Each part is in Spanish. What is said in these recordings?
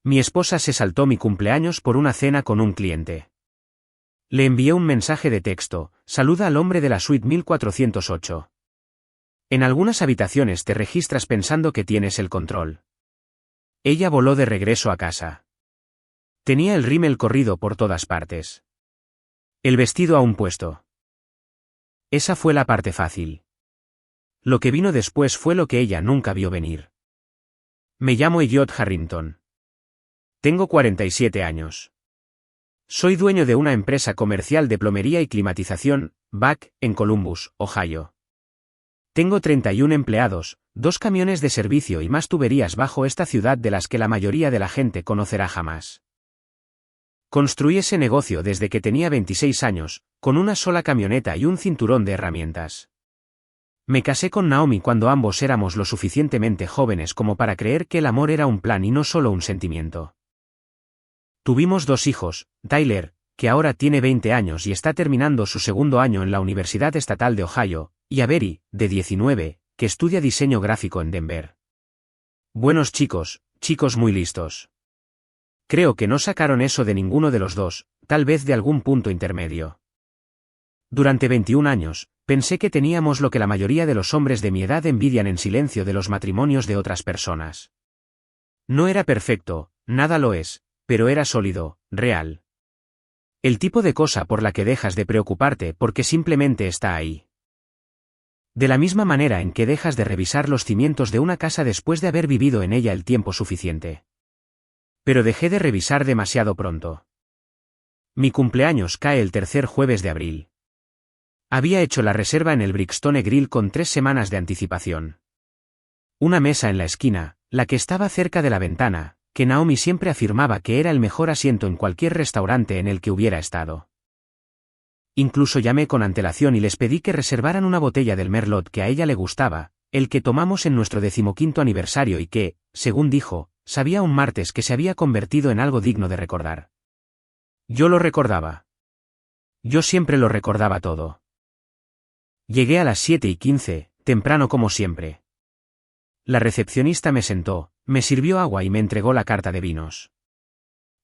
Mi esposa se saltó mi cumpleaños por una cena con un cliente. Le envié un mensaje de texto: saluda al hombre de la suite 1408. En algunas habitaciones te registras pensando que tienes el control. Ella voló de regreso a casa. Tenía el rímel corrido por todas partes. El vestido aún puesto. Esa fue la parte fácil. Lo que vino después fue lo que ella nunca vio venir. Me llamo Elliot Harrington. Tengo 47 años. Soy dueño de una empresa comercial de plomería y climatización, BAC, en Columbus, Ohio. Tengo 31 empleados, 2 camiones de servicio y más tuberías bajo esta ciudad de las que la mayoría de la gente conocerá jamás. Construí ese negocio desde que tenía 26 años, con una sola camioneta y un cinturón de herramientas. Me casé con Naomi cuando ambos éramos lo suficientemente jóvenes como para creer que el amor era un plan y no solo un sentimiento. Tuvimos 2 hijos, Tyler, que ahora tiene 20 años y está terminando su segundo año en la Universidad Estatal de Ohio, y a Berry, de 19, que estudia diseño gráfico en Denver. Buenos chicos muy listos. Creo que no sacaron eso de ninguno de los dos, tal vez de algún punto intermedio. Durante 21 años, pensé que teníamos lo que la mayoría de los hombres de mi edad envidian en silencio de los matrimonios de otras personas. No era perfecto, nada lo es, pero era sólido, real. El tipo de cosa por la que dejas de preocuparte porque simplemente está ahí. De la misma manera en que dejas de revisar los cimientos de una casa después de haber vivido en ella el tiempo suficiente. Pero dejé de revisar demasiado pronto. Mi cumpleaños cae el tercer jueves de abril. Había hecho la reserva en el Brixton Grill con 3 semanas de anticipación. Una mesa en la esquina, la que estaba cerca de la ventana, que Naomi siempre afirmaba que era el mejor asiento en cualquier restaurante en el que hubiera estado. Incluso llamé con antelación y les pedí que reservaran una botella del Merlot que a ella le gustaba, el que tomamos en nuestro 15º aniversario y que, según dijo, sabía un martes que se había convertido en algo digno de recordar. Yo lo recordaba. Yo siempre lo recordaba todo. Llegué a las 7:15, temprano como siempre. La recepcionista me sentó, me sirvió agua y me entregó la carta de vinos.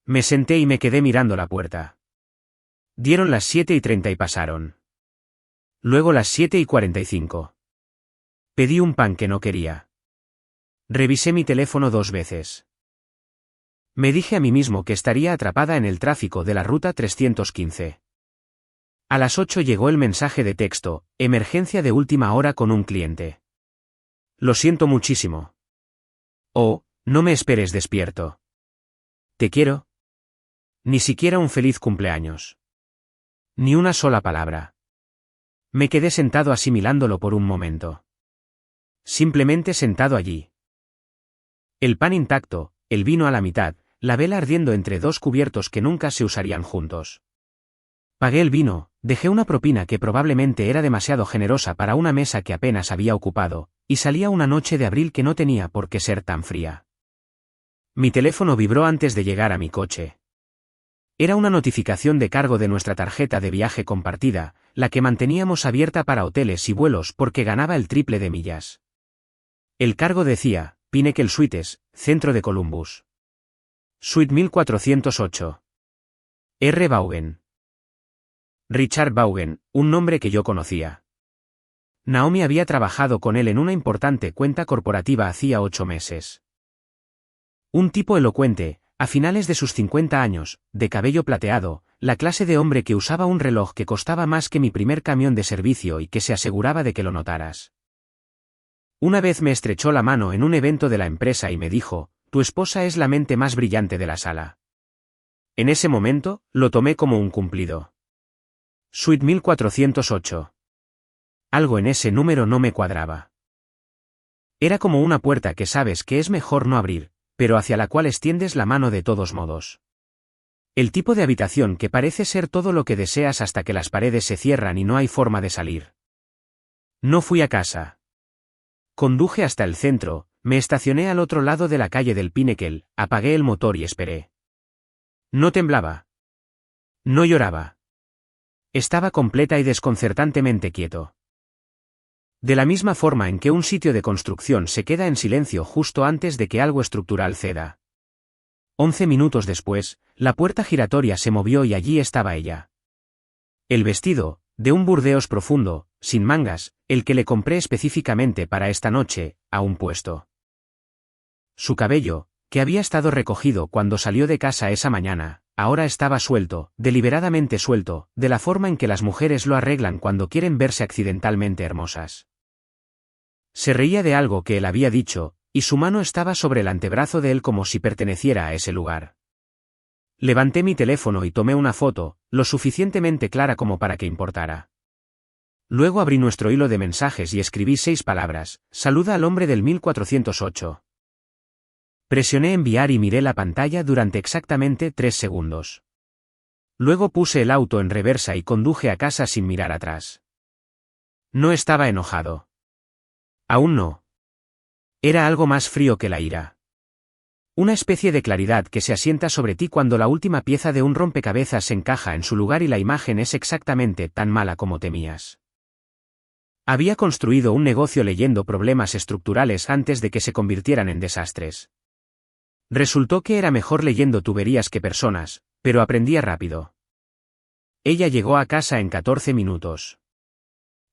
Me senté y me quedé mirando la puerta. Dieron las 7:30 y pasaron. Luego las 7:45. Pedí un pan que no quería. Revisé mi teléfono 2 veces. Me dije a mí mismo que estaría atrapada en el tráfico de la ruta 315. A las 8 llegó el mensaje de texto: emergencia de última hora con un cliente. Lo siento muchísimo. Oh, no me esperes despierto. Te quiero. Ni siquiera un feliz cumpleaños. Ni una sola palabra. Me quedé sentado asimilándolo por un momento. Simplemente sentado allí. El pan intacto, el vino a la mitad, la vela ardiendo entre 2 cubiertos que nunca se usarían juntos. Pagué el vino, dejé una propina que probablemente era demasiado generosa para una mesa que apenas había ocupado, y salía una noche de abril que no tenía por qué ser tan fría. Mi teléfono vibró antes de llegar a mi coche. Era una notificación de cargo de nuestra tarjeta de viaje compartida, la que manteníamos abierta para hoteles y vuelos porque ganaba el triple de millas. El cargo decía: Pinnacle Suites, centro de Columbus. Suite 1408. R. Vaughan. Richard Vaughan, un nombre que yo conocía. Naomi había trabajado con él en una importante cuenta corporativa hacía 8 meses. Un tipo elocuente, a finales de sus 50 años, de cabello plateado, la clase de hombre que usaba un reloj que costaba más que mi primer camión de servicio y que se aseguraba de que lo notaras. Una vez me estrechó la mano en un evento de la empresa y me dijo: tu esposa es la mente más brillante de la sala. En ese momento, lo tomé como un cumplido. Suite 1408. Algo en ese número no me cuadraba. Era como una puerta que sabes que es mejor no abrir, pero hacia la cual extiendes la mano de todos modos. El tipo de habitación que parece ser todo lo que deseas hasta que las paredes se cierran y no hay forma de salir. No fui a casa. Conduje hasta el centro, me estacioné al otro lado de la calle del Pinnacle, apagué el motor y esperé. No temblaba. No lloraba. Estaba completa y desconcertantemente quieto. De la misma forma en que un sitio de construcción se queda en silencio justo antes de que algo estructural ceda. 11 minutos después, la puerta giratoria se movió y allí estaba ella. El vestido, de un burdeos profundo, sin mangas, el que le compré específicamente para esta noche, aún puesto. Su cabello, que había estado recogido cuando salió de casa esa mañana, ahora estaba suelto, deliberadamente suelto, de la forma en que las mujeres lo arreglan cuando quieren verse accidentalmente hermosas. Se reía de algo que él había dicho, y su mano estaba sobre el antebrazo de él como si perteneciera a ese lugar. Levanté mi teléfono y tomé una foto, lo suficientemente clara como para que importara. Luego abrí nuestro hilo de mensajes y escribí 6 palabras: saluda al hombre del 1408. Presioné enviar y miré la pantalla durante exactamente 3 segundos. Luego puse el auto en reversa y conduje a casa sin mirar atrás. No estaba enojado. Aún no. Era algo más frío que la ira. Una especie de claridad que se asienta sobre ti cuando la última pieza de un rompecabezas se encaja en su lugar y la imagen es exactamente tan mala como temías. Había construido un negocio leyendo problemas estructurales antes de que se convirtieran en desastres. Resultó que era mejor leyendo tuberías que personas, pero aprendía rápido. Ella llegó a casa en 14 minutos.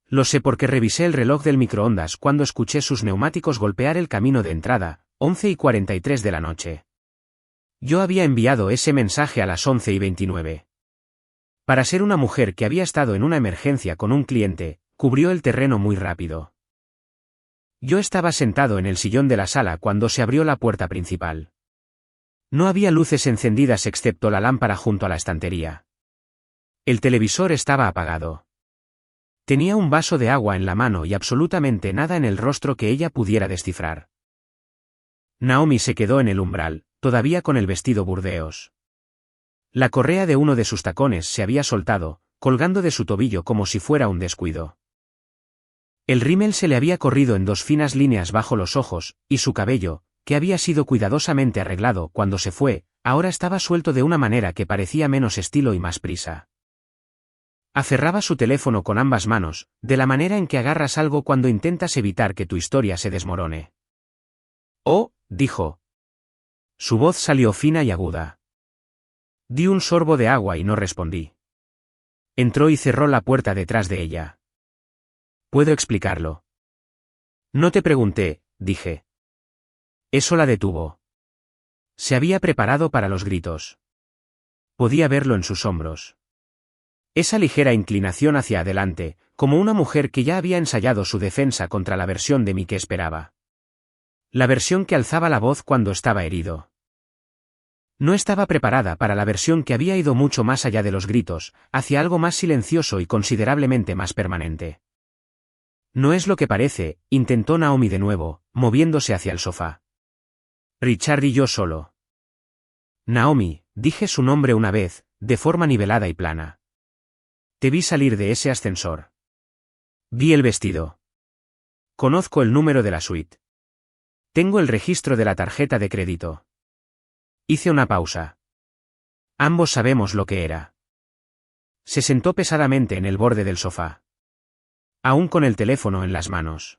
Lo sé porque revisé el reloj del microondas cuando escuché sus neumáticos golpear el camino de entrada, 11:43 de la noche. Yo había enviado ese mensaje a las 11:29. Para ser una mujer que había estado en una emergencia con un cliente, cubrió el terreno muy rápido. Yo estaba sentado en el sillón de la sala cuando se abrió la puerta principal. No había luces encendidas excepto la lámpara junto a la estantería. El televisor estaba apagado. Tenía un vaso de agua en la mano y absolutamente nada en el rostro que ella pudiera descifrar. Naomi se quedó en el umbral, todavía con el vestido burdeos. La correa de uno de sus tacones se había soltado, colgando de su tobillo como si fuera un descuido. El rímel se le había corrido en 2 finas líneas bajo los ojos, y su cabello, que había sido cuidadosamente arreglado cuando se fue, ahora estaba suelto de una manera que parecía menos estilo y más prisa. Aferraba su teléfono con ambas manos, de la manera en que agarras algo cuando intentas evitar que tu historia se desmorone. «Oh», dijo. Su voz salió fina y aguda. Di un sorbo de agua y no respondí. Entró y cerró la puerta detrás de ella. «Puedo explicarlo». «No te pregunté», dije. Eso la detuvo. Se había preparado para los gritos. Podía verlo en sus hombros. Esa ligera inclinación hacia adelante, como una mujer que ya había ensayado su defensa contra la versión de mí que esperaba. La versión que alzaba la voz cuando estaba herido. No estaba preparada para la versión que había ido mucho más allá de los gritos, hacia algo más silencioso y considerablemente más permanente. «No es lo que parece», intentó Naomi de nuevo, moviéndose hacia el sofá. «Richard y yo solo». «Naomi», dije su nombre una vez, de forma nivelada y plana. «Te vi salir de ese ascensor. Vi el vestido. Conozco el número de la suite. Tengo el registro de la tarjeta de crédito». Hice una pausa. Ambos sabemos lo que era. Se sentó pesadamente en el borde del sofá. Aún con el teléfono en las manos.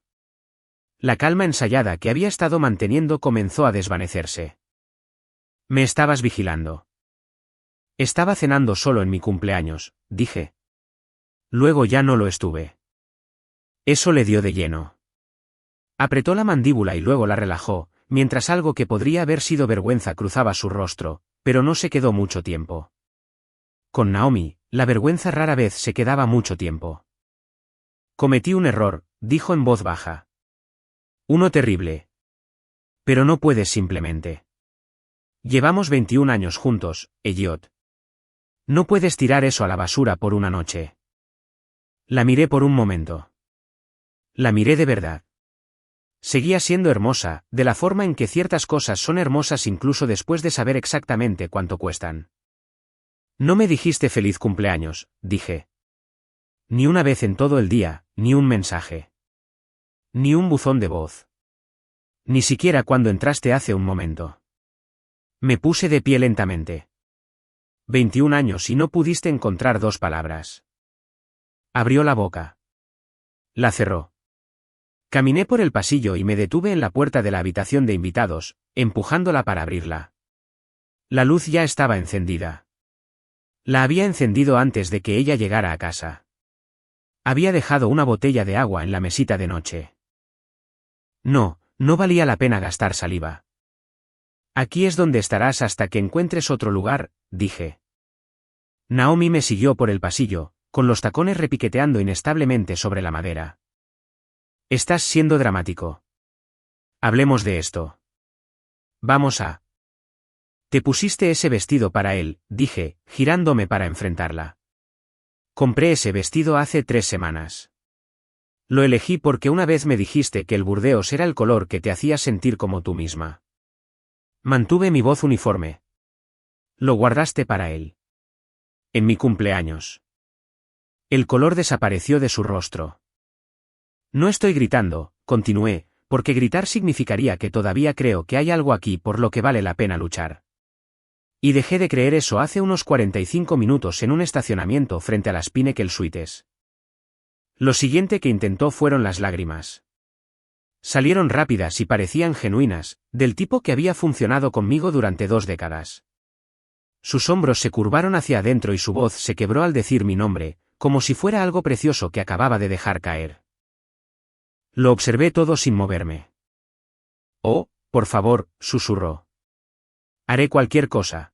La calma ensayada que había estado manteniendo comenzó a desvanecerse. «Me estabas vigilando». «Estaba cenando solo en mi cumpleaños», dije. Luego ya no lo estuve. Eso le dio de lleno. Apretó la mandíbula y luego la relajó, mientras algo que podría haber sido vergüenza cruzaba su rostro, pero no se quedó mucho tiempo. Con Naomi, la vergüenza rara vez se quedaba mucho tiempo. «Cometí un error», dijo en voz baja. «Uno terrible. Pero no puedes simplemente. Llevamos 21 años juntos, Elliot. No puedes tirar eso a la basura por una noche». La miré por un momento. La miré de verdad. Seguía siendo hermosa, de la forma en que ciertas cosas son hermosas incluso después de saber exactamente cuánto cuestan. «No me dijiste feliz cumpleaños», dije. Ni una vez en todo el día, ni un mensaje. Ni un buzón de voz. Ni siquiera cuando entraste hace un momento. Me puse de pie lentamente. 21 años y no pudiste encontrar 2 palabras. Abrió la boca. La cerró. Caminé por el pasillo y me detuve en la puerta de la habitación de invitados, empujándola para abrirla. La luz ya estaba encendida. La había encendido antes de que ella llegara a casa. Había dejado una botella de agua en la mesita de noche. No valía la pena gastar saliva. Aquí es donde estarás hasta que encuentres otro lugar, dije. Naomi me siguió por el pasillo, con los tacones repiqueteando inestablemente sobre la madera. Estás siendo dramático. Hablemos de esto. Vamos a... Te pusiste ese vestido para él, dije, girándome para enfrentarla. Compré ese vestido hace 3 semanas. Lo elegí porque una vez me dijiste que el burdeos era el color que te hacía sentir como tú misma. Mantuve mi voz uniforme. Lo guardaste para él. En mi cumpleaños. El color desapareció de su rostro. No estoy gritando, continué, porque gritar significaría que todavía creo que hay algo aquí por lo que vale la pena luchar. Y dejé de creer eso hace unos 45 minutos en un estacionamiento frente a las Pinnacle Suites. Lo siguiente que intentó fueron las lágrimas. Salieron rápidas y parecían genuinas, del tipo que había funcionado conmigo durante 2 décadas. Sus hombros se curvaron hacia adentro y su voz se quebró al decir mi nombre, como si fuera algo precioso que acababa de dejar caer. Lo observé todo sin moverme. Oh, por favor, susurró. Haré cualquier cosa.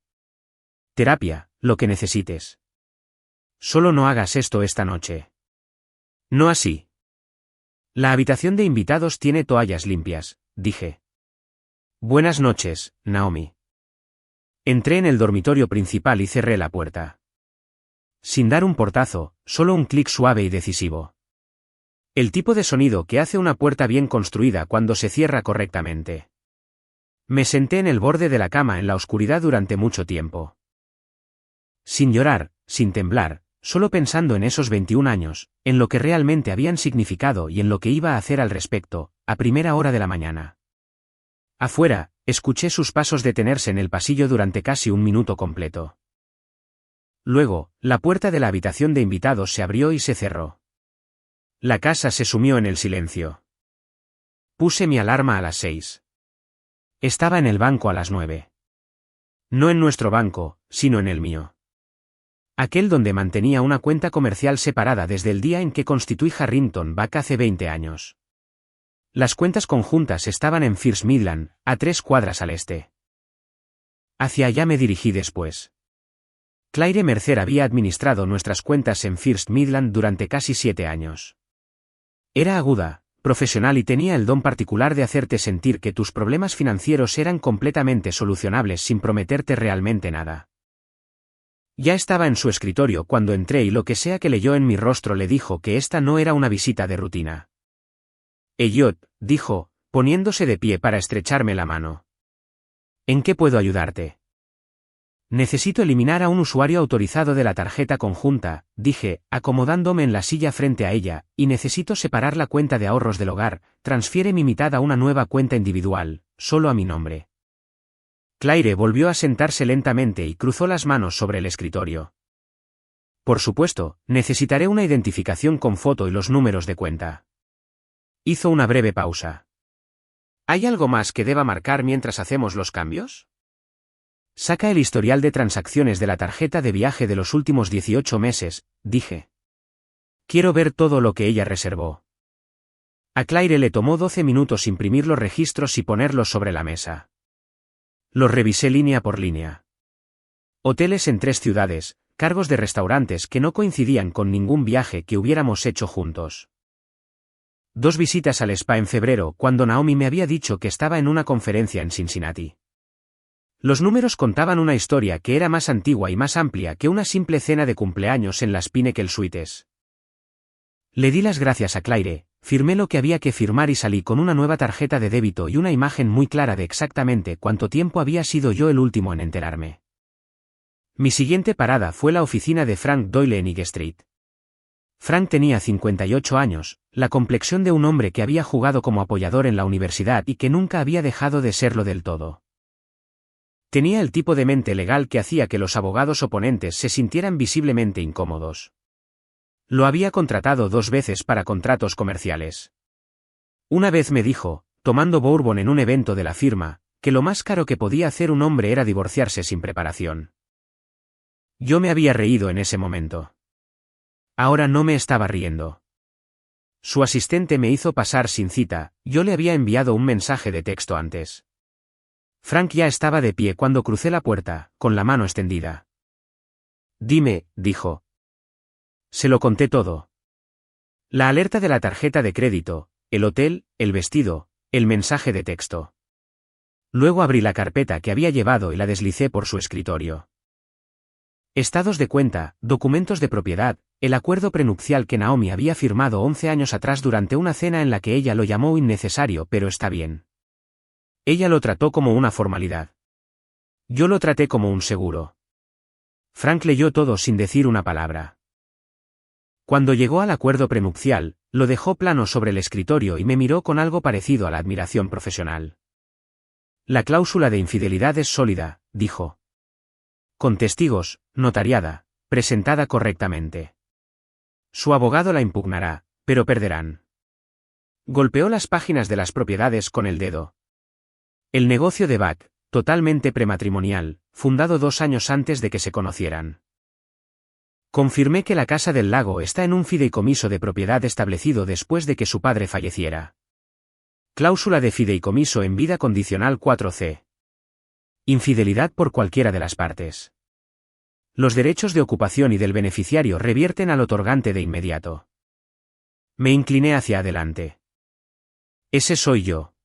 Terapia, lo que necesites. Solo no hagas esto esta noche. No así. La habitación de invitados tiene toallas limpias, dije. Buenas noches, Naomi. Entré en el dormitorio principal y cerré la puerta. Sin dar un portazo, solo un clic suave y decisivo. El tipo de sonido que hace una puerta bien construida cuando se cierra correctamente. Me senté en el borde de la cama en la oscuridad durante mucho tiempo. Sin llorar, sin temblar, solo pensando en esos 21 años, en lo que realmente habían significado y en lo que iba a hacer al respecto, a primera hora de la mañana. Afuera, escuché sus pasos detenerse en el pasillo durante casi 1 minuto completo. Luego, la puerta de la habitación de invitados se abrió y se cerró. La casa se sumió en el silencio. Puse mi alarma a las 6. Estaba en el banco a las 9. No en nuestro banco, sino en el mío. Aquel donde mantenía una cuenta comercial separada desde el día en que constituí Harrington Bank hace 20 años. Las cuentas conjuntas estaban en First Midland, a 3 cuadras al este. Hacia allá me dirigí después. Claire Mercer había administrado nuestras cuentas en First Midland durante casi 7 años. Era aguda, profesional y tenía el don particular de hacerte sentir que tus problemas financieros eran completamente solucionables sin prometerte realmente nada. Ya estaba en su escritorio cuando entré y lo que sea que leyó en mi rostro le dijo que esta no era una visita de rutina. Elliot, dijo, poniéndose de pie para estrecharme la mano. ¿En qué puedo ayudarte? Necesito eliminar a un usuario autorizado de la tarjeta conjunta, dije, acomodándome en la silla frente a ella, y necesito separar la cuenta de ahorros del hogar, transfiere mi mitad a una nueva cuenta individual, solo a mi nombre. Claire volvió a sentarse lentamente y cruzó las manos sobre el escritorio. Por supuesto, necesitaré una identificación con foto y los números de cuenta. Hizo una breve pausa. ¿Hay algo más que deba marcar mientras hacemos los cambios? Saca el historial de transacciones de la tarjeta de viaje de los últimos 18 meses, dije. Quiero ver todo lo que ella reservó. A Claire le tomó 12 minutos imprimir los registros y ponerlos sobre la mesa. Los revisé línea por línea. Hoteles en 3 ciudades, cargos de restaurantes que no coincidían con ningún viaje que hubiéramos hecho juntos. 2 visitas al spa en febrero cuando Naomi me había dicho que estaba en una conferencia en Cincinnati. Los números contaban una historia que era más antigua y más amplia que una simple cena de cumpleaños en las Pinnacle Suites. Le di las gracias a Claire, firmé lo que había que firmar y salí con una nueva tarjeta de débito y una imagen muy clara de exactamente cuánto tiempo había sido yo el último en enterarme. Mi siguiente parada fue la oficina de Frank Doyle en High Street. Frank tenía 58 años, la complexión de un hombre que había jugado como apoyador en la universidad y que nunca había dejado de serlo del todo. Tenía el tipo de mente legal que hacía que los abogados oponentes se sintieran visiblemente incómodos. Lo había contratado 2 veces para contratos comerciales. Una vez me dijo, tomando bourbon en un evento de la firma, que lo más caro que podía hacer un hombre era divorciarse sin preparación. Yo me había reído en ese momento. Ahora no me estaba riendo. Su asistente me hizo pasar sin cita, yo le había enviado un mensaje de texto antes. Frank ya estaba de pie cuando crucé la puerta, con la mano extendida. Dime, dijo. Se lo conté todo. La alerta de la tarjeta de crédito, el hotel, el vestido, el mensaje de texto. Luego abrí la carpeta que había llevado y la deslicé por su escritorio. Estados de cuenta, documentos de propiedad, el acuerdo prenupcial que Naomi había firmado 11 años atrás durante una cena en la que ella lo llamó innecesario, pero está bien. Ella lo trató como una formalidad. Yo lo traté como un seguro. Frank leyó todo sin decir una palabra. Cuando llegó al acuerdo prenupcial, lo dejó plano sobre el escritorio y me miró con algo parecido a la admiración profesional. La cláusula de infidelidad es sólida, dijo. Con testigos, notariada, presentada correctamente. Su abogado la impugnará, pero perderán. Golpeó las páginas de las propiedades con el dedo. El negocio de Buck, totalmente prematrimonial, fundado 2 años antes de que se conocieran. Confirmé que la Casa del Lago está en un fideicomiso de propiedad establecido después de que su padre falleciera. Cláusula de fideicomiso en vida condicional 4C. Infidelidad por cualquiera de las partes. Los derechos de ocupación y del beneficiario revierten al otorgante de inmediato. Me incliné hacia adelante. Ese soy yo.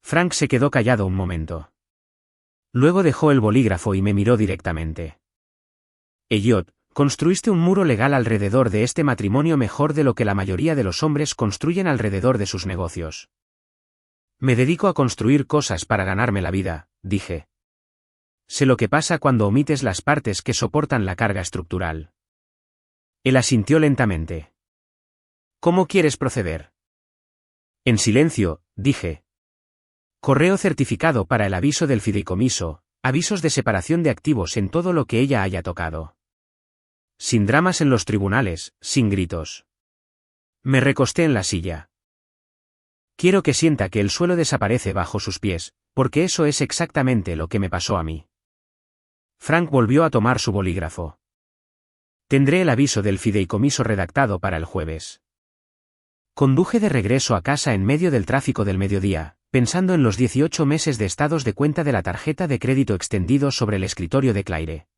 Frank se quedó callado un momento. Luego dejó el bolígrafo y me miró directamente. Elliot, construiste un muro legal alrededor de este matrimonio mejor de lo que la mayoría de los hombres construyen alrededor de sus negocios. Me dedico a construir cosas para ganarme la vida, dije. Sé lo que pasa cuando omites las partes que soportan la carga estructural. Él asintió lentamente. ¿Cómo quieres proceder? En silencio, dije. Correo certificado para el aviso del fideicomiso, avisos de separación de activos en todo lo que ella haya tocado. Sin dramas en los tribunales, sin gritos. Me recosté en la silla. Quiero que sienta que el suelo desaparece bajo sus pies, porque eso es exactamente lo que me pasó a mí. Frank volvió a tomar su bolígrafo. Tendré el aviso del fideicomiso redactado para el jueves. Conduje de regreso a casa en medio del tráfico del mediodía, pensando en los 18 meses de estados de cuenta de la tarjeta de crédito extendidos sobre el escritorio de Claire.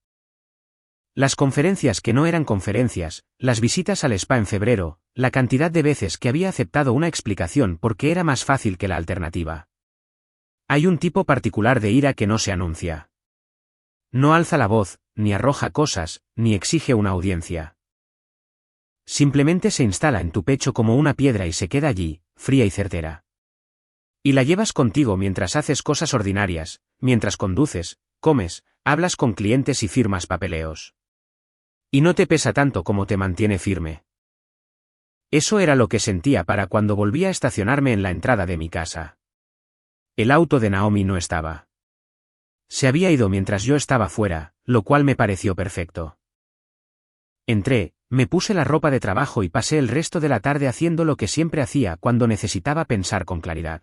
Las conferencias que no eran conferencias, las visitas al spa en febrero, la cantidad de veces que había aceptado una explicación porque era más fácil que la alternativa. Hay un tipo particular de ira que no se anuncia. No alza la voz, ni arroja cosas, ni exige una audiencia. Simplemente se instala en tu pecho como una piedra y se queda allí, fría y certera. Y la llevas contigo mientras haces cosas ordinarias, mientras conduces, comes, hablas con clientes y firmas papeleos. Y no te pesa tanto como te mantiene firme. Eso era lo que sentía para cuando volví a estacionarme en la entrada de mi casa. El auto de Naomi no estaba. Se había ido mientras yo estaba fuera, lo cual me pareció perfecto. Entré, me puse la ropa de trabajo y pasé el resto de la tarde haciendo lo que siempre hacía cuando necesitaba pensar con claridad.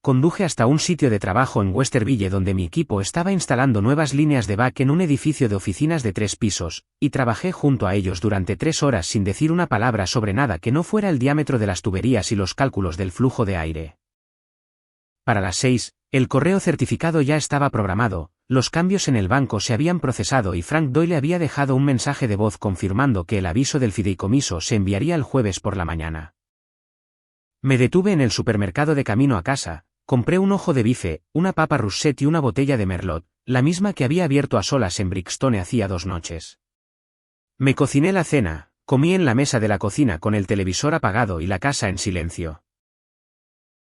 Conduje hasta un sitio de trabajo en Westerville donde mi equipo estaba instalando nuevas líneas de Buck en un edificio de oficinas de 3 pisos, y trabajé junto a ellos durante 3 horas sin decir una palabra sobre nada que no fuera el diámetro de las tuberías y los cálculos del flujo de aire. Para las 6, el correo certificado ya estaba programado, los cambios en el banco se habían procesado y Frank Doyle había dejado un mensaje de voz confirmando que el aviso del fideicomiso se enviaría el jueves por la mañana. Me detuve en el supermercado de camino a casa, compré un ojo de bife, una papa russet y una botella de merlot, la misma que había abierto a solas en Brixton hacía 2 noches. Me cociné la cena, comí en la mesa de la cocina con el televisor apagado y la casa en silencio.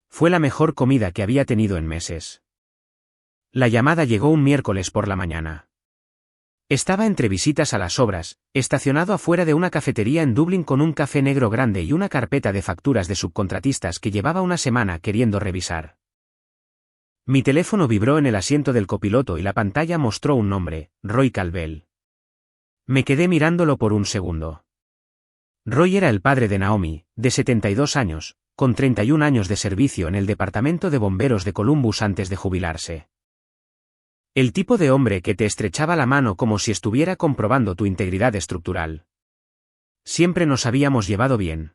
Fue la mejor comida que había tenido en meses. La llamada llegó un miércoles por la mañana. Estaba entre visitas a las obras, estacionado afuera de una cafetería en Dublín con un café negro grande y una carpeta de facturas de subcontratistas que llevaba una semana queriendo revisar. Mi teléfono vibró en el asiento del copiloto y la pantalla mostró un nombre, Roy Calvell. Me quedé mirándolo por un segundo. Roy era el padre de Naomi, de 72 años, con 31 años de servicio en el Departamento de Bomberos de Columbus antes de jubilarse. El tipo de hombre que te estrechaba la mano como si estuviera comprobando tu integridad estructural. Siempre nos habíamos llevado bien.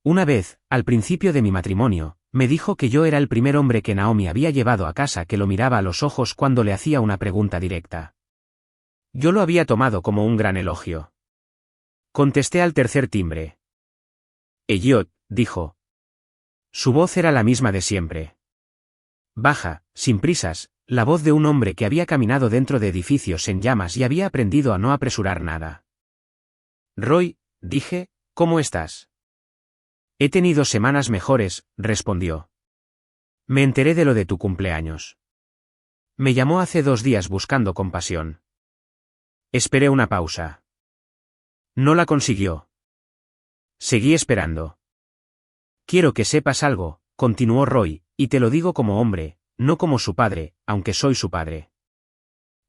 Una vez, al principio de mi matrimonio, me dijo que yo era el primer hombre que Naomi había llevado a casa que lo miraba a los ojos cuando le hacía una pregunta directa. Yo lo había tomado como un gran elogio. Contesté al tercer timbre. Elliot, dijo. Su voz era la misma de siempre. Baja, sin prisas, la voz de un hombre que había caminado dentro de edificios en llamas y había aprendido a no apresurar nada. Roy, dije, ¿cómo estás? He tenido semanas mejores, respondió. Me enteré de lo de tu cumpleaños. Me llamó hace 2 días buscando compasión. Esperé una pausa. No la consiguió. Seguí esperando. Quiero que sepas algo, continuó Roy, y te lo digo como hombre, no como su padre, aunque soy su padre.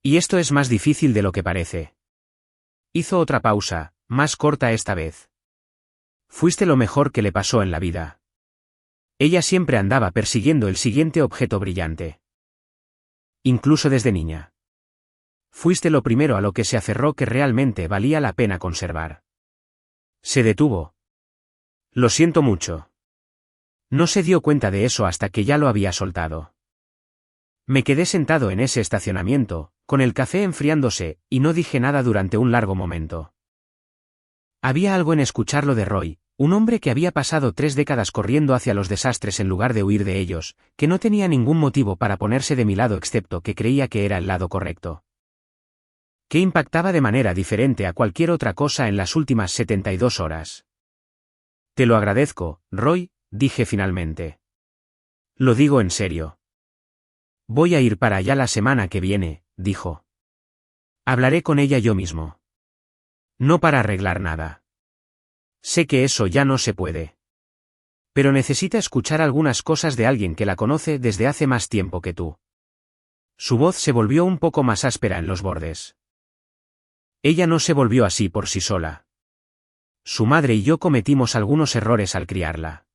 Y esto es más difícil de lo que parece. Hizo otra pausa, más corta esta vez. Fuiste lo mejor que le pasó en la vida. Ella siempre andaba persiguiendo el siguiente objeto brillante. Incluso desde niña. Fuiste lo primero a lo que se aferró que realmente valía la pena conservar. Se detuvo. Lo siento mucho. No se dio cuenta de eso hasta que ya lo había soltado. Me quedé sentado en ese estacionamiento, con el café enfriándose, y no dije nada durante un largo momento. Había algo en escucharlo de Roy, un hombre que había pasado 3 décadas corriendo hacia los desastres en lugar de huir de ellos, que no tenía ningún motivo para ponerse de mi lado excepto que creía que era el lado correcto. Que impactaba de manera diferente a cualquier otra cosa en las últimas 72 horas. Te lo agradezco, Roy, dije finalmente. Lo digo en serio. Voy a ir para allá la semana que viene, dijo. Hablaré con ella yo mismo. No para arreglar nada. Sé que eso ya no se puede. Pero necesita escuchar algunas cosas de alguien que la conoce desde hace más tiempo que tú. Su voz se volvió un poco más áspera en los bordes. Ella no se volvió así por sí sola. Su madre y yo cometimos algunos errores al criarla.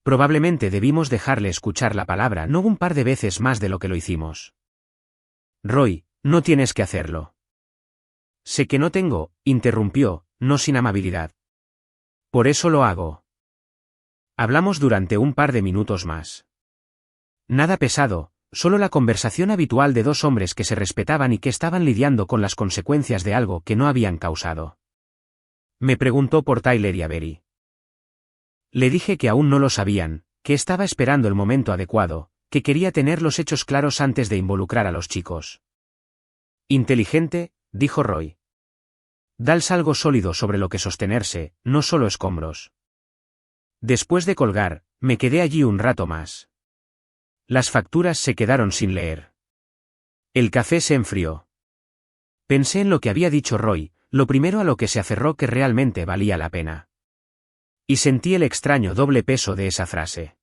Probablemente debimos dejarle escuchar la palabra no un par de veces más de lo que lo hicimos. Roy, no tienes que hacerlo. Sé que no tengo, interrumpió, no sin amabilidad. Por eso lo hago. Hablamos durante un par de minutos más. Nada pesado, solo la conversación habitual de 2 hombres que se respetaban y que estaban lidiando con las consecuencias de algo que no habían causado. Me preguntó por Tyler y Avery. Le dije que aún no lo sabían, que estaba esperando el momento adecuado, que quería tener los hechos claros antes de involucrar a los chicos. Inteligente, dijo Roy. Dales algo sólido sobre lo que sostenerse, no solo escombros. Después de colgar, me quedé allí un rato más. Las facturas se quedaron sin leer. El café se enfrió. Pensé en lo que había dicho Roy, lo primero a lo que se aferró que realmente valía la pena. Y sentí el extraño doble peso de esa frase.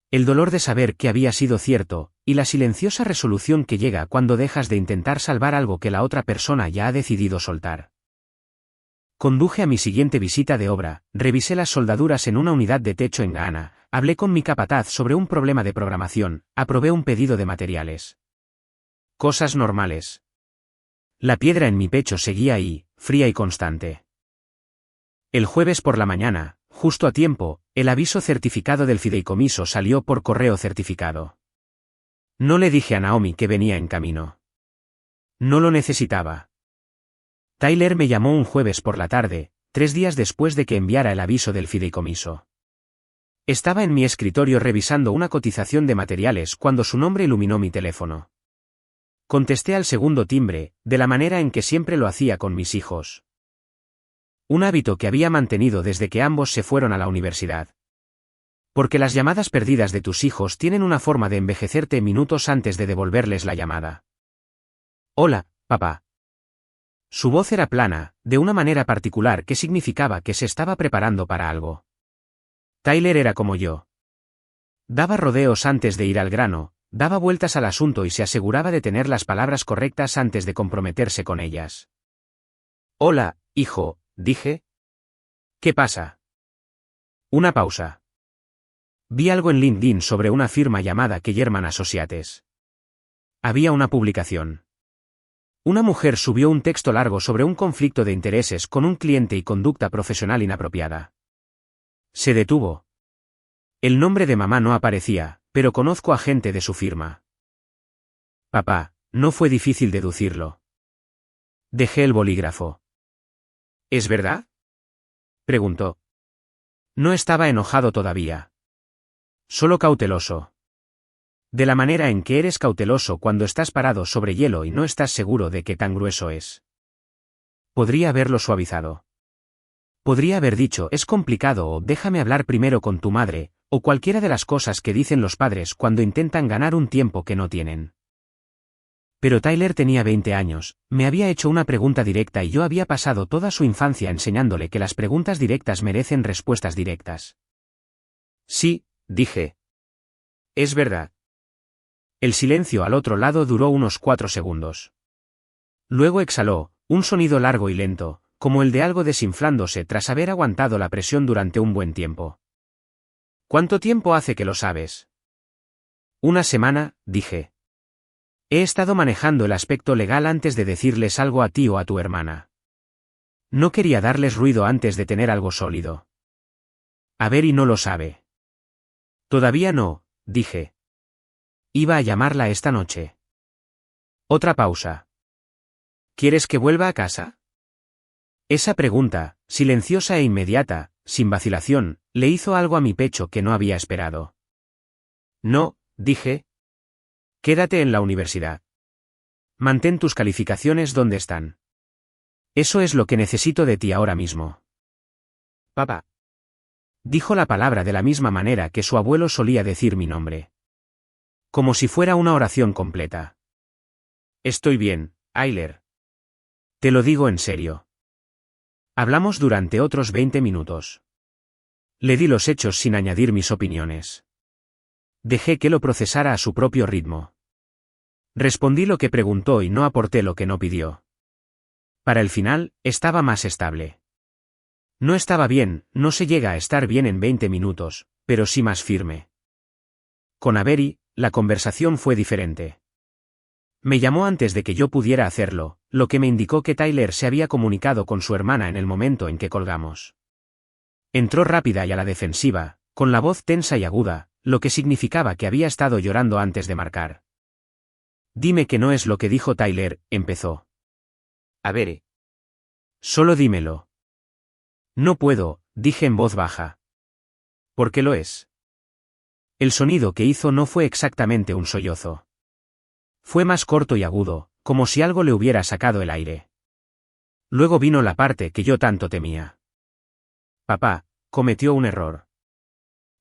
El dolor de saber que había sido cierto, y la silenciosa resolución que llega cuando dejas de intentar salvar algo que la otra persona ya ha decidido soltar. Conduje a mi siguiente visita de obra, revisé las soldaduras en una unidad de techo en Ghana, hablé con mi capataz sobre un problema de programación, aprobé un pedido de materiales. Cosas normales. La piedra en mi pecho seguía ahí, fría y constante. El jueves por la mañana, justo a tiempo, el aviso certificado del fideicomiso salió por correo certificado. No le dije a Naomi que venía en camino. No lo necesitaba. Tyler me llamó un jueves por la tarde, 3 días después de que enviara el aviso del fideicomiso. Estaba en mi escritorio revisando una cotización de materiales cuando su nombre iluminó mi teléfono. Contesté al segundo timbre, de la manera en que siempre lo hacía con mis hijos. Un hábito que había mantenido desde que ambos se fueron a la universidad. Porque las llamadas perdidas de tus hijos tienen una forma de envejecerte minutos antes de devolverles la llamada. Hola, papá. Su voz era plana, de una manera particular que significaba que se estaba preparando para algo. Tyler era como yo. Daba rodeos antes de ir al grano, daba vueltas al asunto y se aseguraba de tener las palabras correctas antes de comprometerse con ellas. Hola, hijo, dije. ¿Qué pasa? Una pausa. Vi algo en LinkedIn sobre una firma llamada Kellerman Associates. Había una publicación. Una mujer subió un texto largo sobre un conflicto de intereses con un cliente y conducta profesional inapropiada. Se detuvo. El nombre de mamá no aparecía, pero conozco a gente de su firma. Papá, no fue difícil deducirlo. Dejé el bolígrafo. ¿Es verdad? Preguntó. No estaba enojado todavía. Solo cauteloso. De la manera en que eres cauteloso cuando estás parado sobre hielo y no estás seguro de qué tan grueso es. Podría haberlo suavizado. Podría haber dicho, es complicado o déjame hablar primero con tu madre, o cualquiera de las cosas que dicen los padres cuando intentan ganar un tiempo que no tienen. Pero Tyler tenía 20 años, me había hecho una pregunta directa y yo había pasado toda su infancia enseñándole que las preguntas directas merecen respuestas directas. Sí, dije. Es verdad. El silencio al otro lado duró unos 4 segundos. Luego exhaló, un sonido largo y lento, como el de algo desinflándose tras haber aguantado la presión durante un buen tiempo. ¿Cuánto tiempo hace que lo sabes? Una semana, dije. He estado manejando el aspecto legal antes de decirles algo a ti o a tu hermana. No quería darles ruido antes de tener algo sólido. Avery no lo sabe. Todavía no, dije. Iba a llamarla esta noche. Otra pausa. ¿Quieres que vuelva a casa? Esa pregunta, silenciosa e inmediata, sin vacilación, le hizo algo a mi pecho que no había esperado. No, dije. Quédate en la universidad. Mantén tus calificaciones donde están. Eso es lo que necesito de ti ahora mismo. Papá. Dijo la palabra de la misma manera que su abuelo solía decir mi nombre. Como si fuera una oración completa. Estoy bien, Tyler. Te lo digo en serio. Hablamos durante otros 20 minutos. Le di los hechos sin añadir mis opiniones. Dejé que lo procesara a su propio ritmo. Respondí lo que preguntó y no aporté lo que no pidió. Para el final, estaba más estable. No estaba bien, no se llega a estar bien en 20 minutos, pero sí más firme. Con Avery, la conversación fue diferente. Me llamó antes de que yo pudiera hacerlo, lo que me indicó que Tyler se había comunicado con su hermana en el momento en que colgamos. Entró rápida y a la defensiva, con la voz tensa y aguda, lo que significaba que había estado llorando antes de marcar. Dime que no es lo que dijo Tyler, empezó. Avery. Solo dímelo. No puedo, dije en voz baja. ¿Por qué lo es? El sonido que hizo no fue exactamente un sollozo. Fue más corto y agudo, como si algo le hubiera sacado el aire. Luego vino la parte que yo tanto temía. Papá, cometió un error.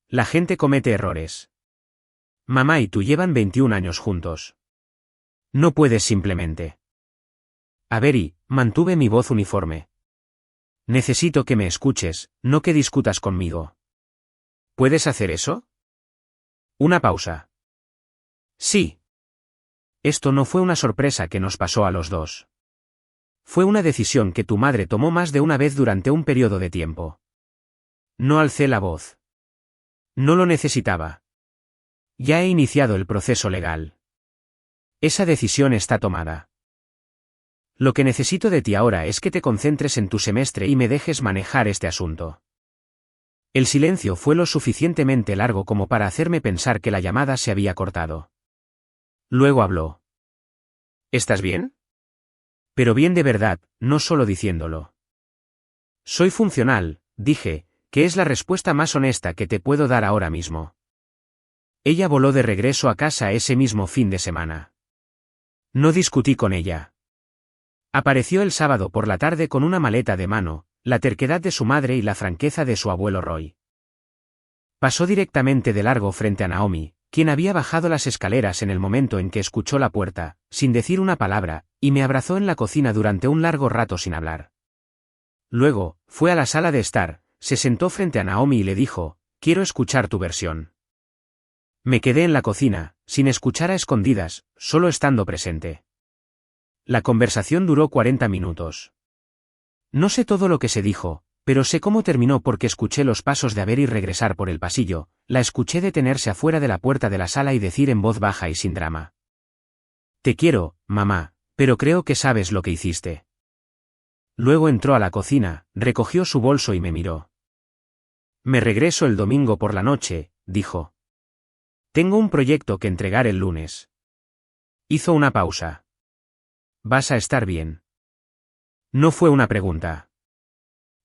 La gente comete errores. Mamá y tú llevan 21 años juntos. No puedes simplemente. Avery, mantuve mi voz uniforme. Necesito que me escuches, no que discutas conmigo. ¿Puedes hacer eso? Una pausa. Sí. Esto no fue una sorpresa que nos pasó a los dos. Fue una decisión que tu madre tomó más de una vez durante un periodo de tiempo. No alcé la voz. No lo necesitaba. Ya he iniciado el proceso legal. Esa decisión está tomada. Lo que necesito de ti ahora es que te concentres en tu semestre y me dejes manejar este asunto. El silencio fue lo suficientemente largo como para hacerme pensar que la llamada se había cortado. Luego habló. ¿Estás bien? Pero bien de verdad, no solo diciéndolo. Soy funcional, dije, que es la respuesta más honesta que te puedo dar ahora mismo. Ella voló de regreso a casa ese mismo fin de semana. No discutí con ella. Apareció el sábado por la tarde con una maleta de mano, la terquedad de su madre y la franqueza de su abuelo Roy. Pasó directamente de largo frente a Naomi, quien había bajado las escaleras en el momento en que escuchó la puerta, sin decir una palabra, y me abrazó en la cocina durante un largo rato sin hablar. Luego, fue a la sala de estar, se sentó frente a Naomi y le dijo, quiero escuchar tu versión. Me quedé en la cocina, sin escuchar a escondidas, solo estando presente. La conversación duró 40 minutos. No sé todo lo que se dijo, Pero sé cómo terminó porque escuché los pasos de Avery regresar por el pasillo, la escuché detenerse afuera de la puerta de la sala y decir en voz baja y sin drama: «Te quiero, mamá, pero creo que sabes lo que hiciste». Luego entró a la cocina, recogió su bolso y me miró. «Me regreso el domingo por la noche», dijo. «Tengo un proyecto que entregar el lunes». Hizo una pausa. «¿Vas a estar bien?». No fue una pregunta.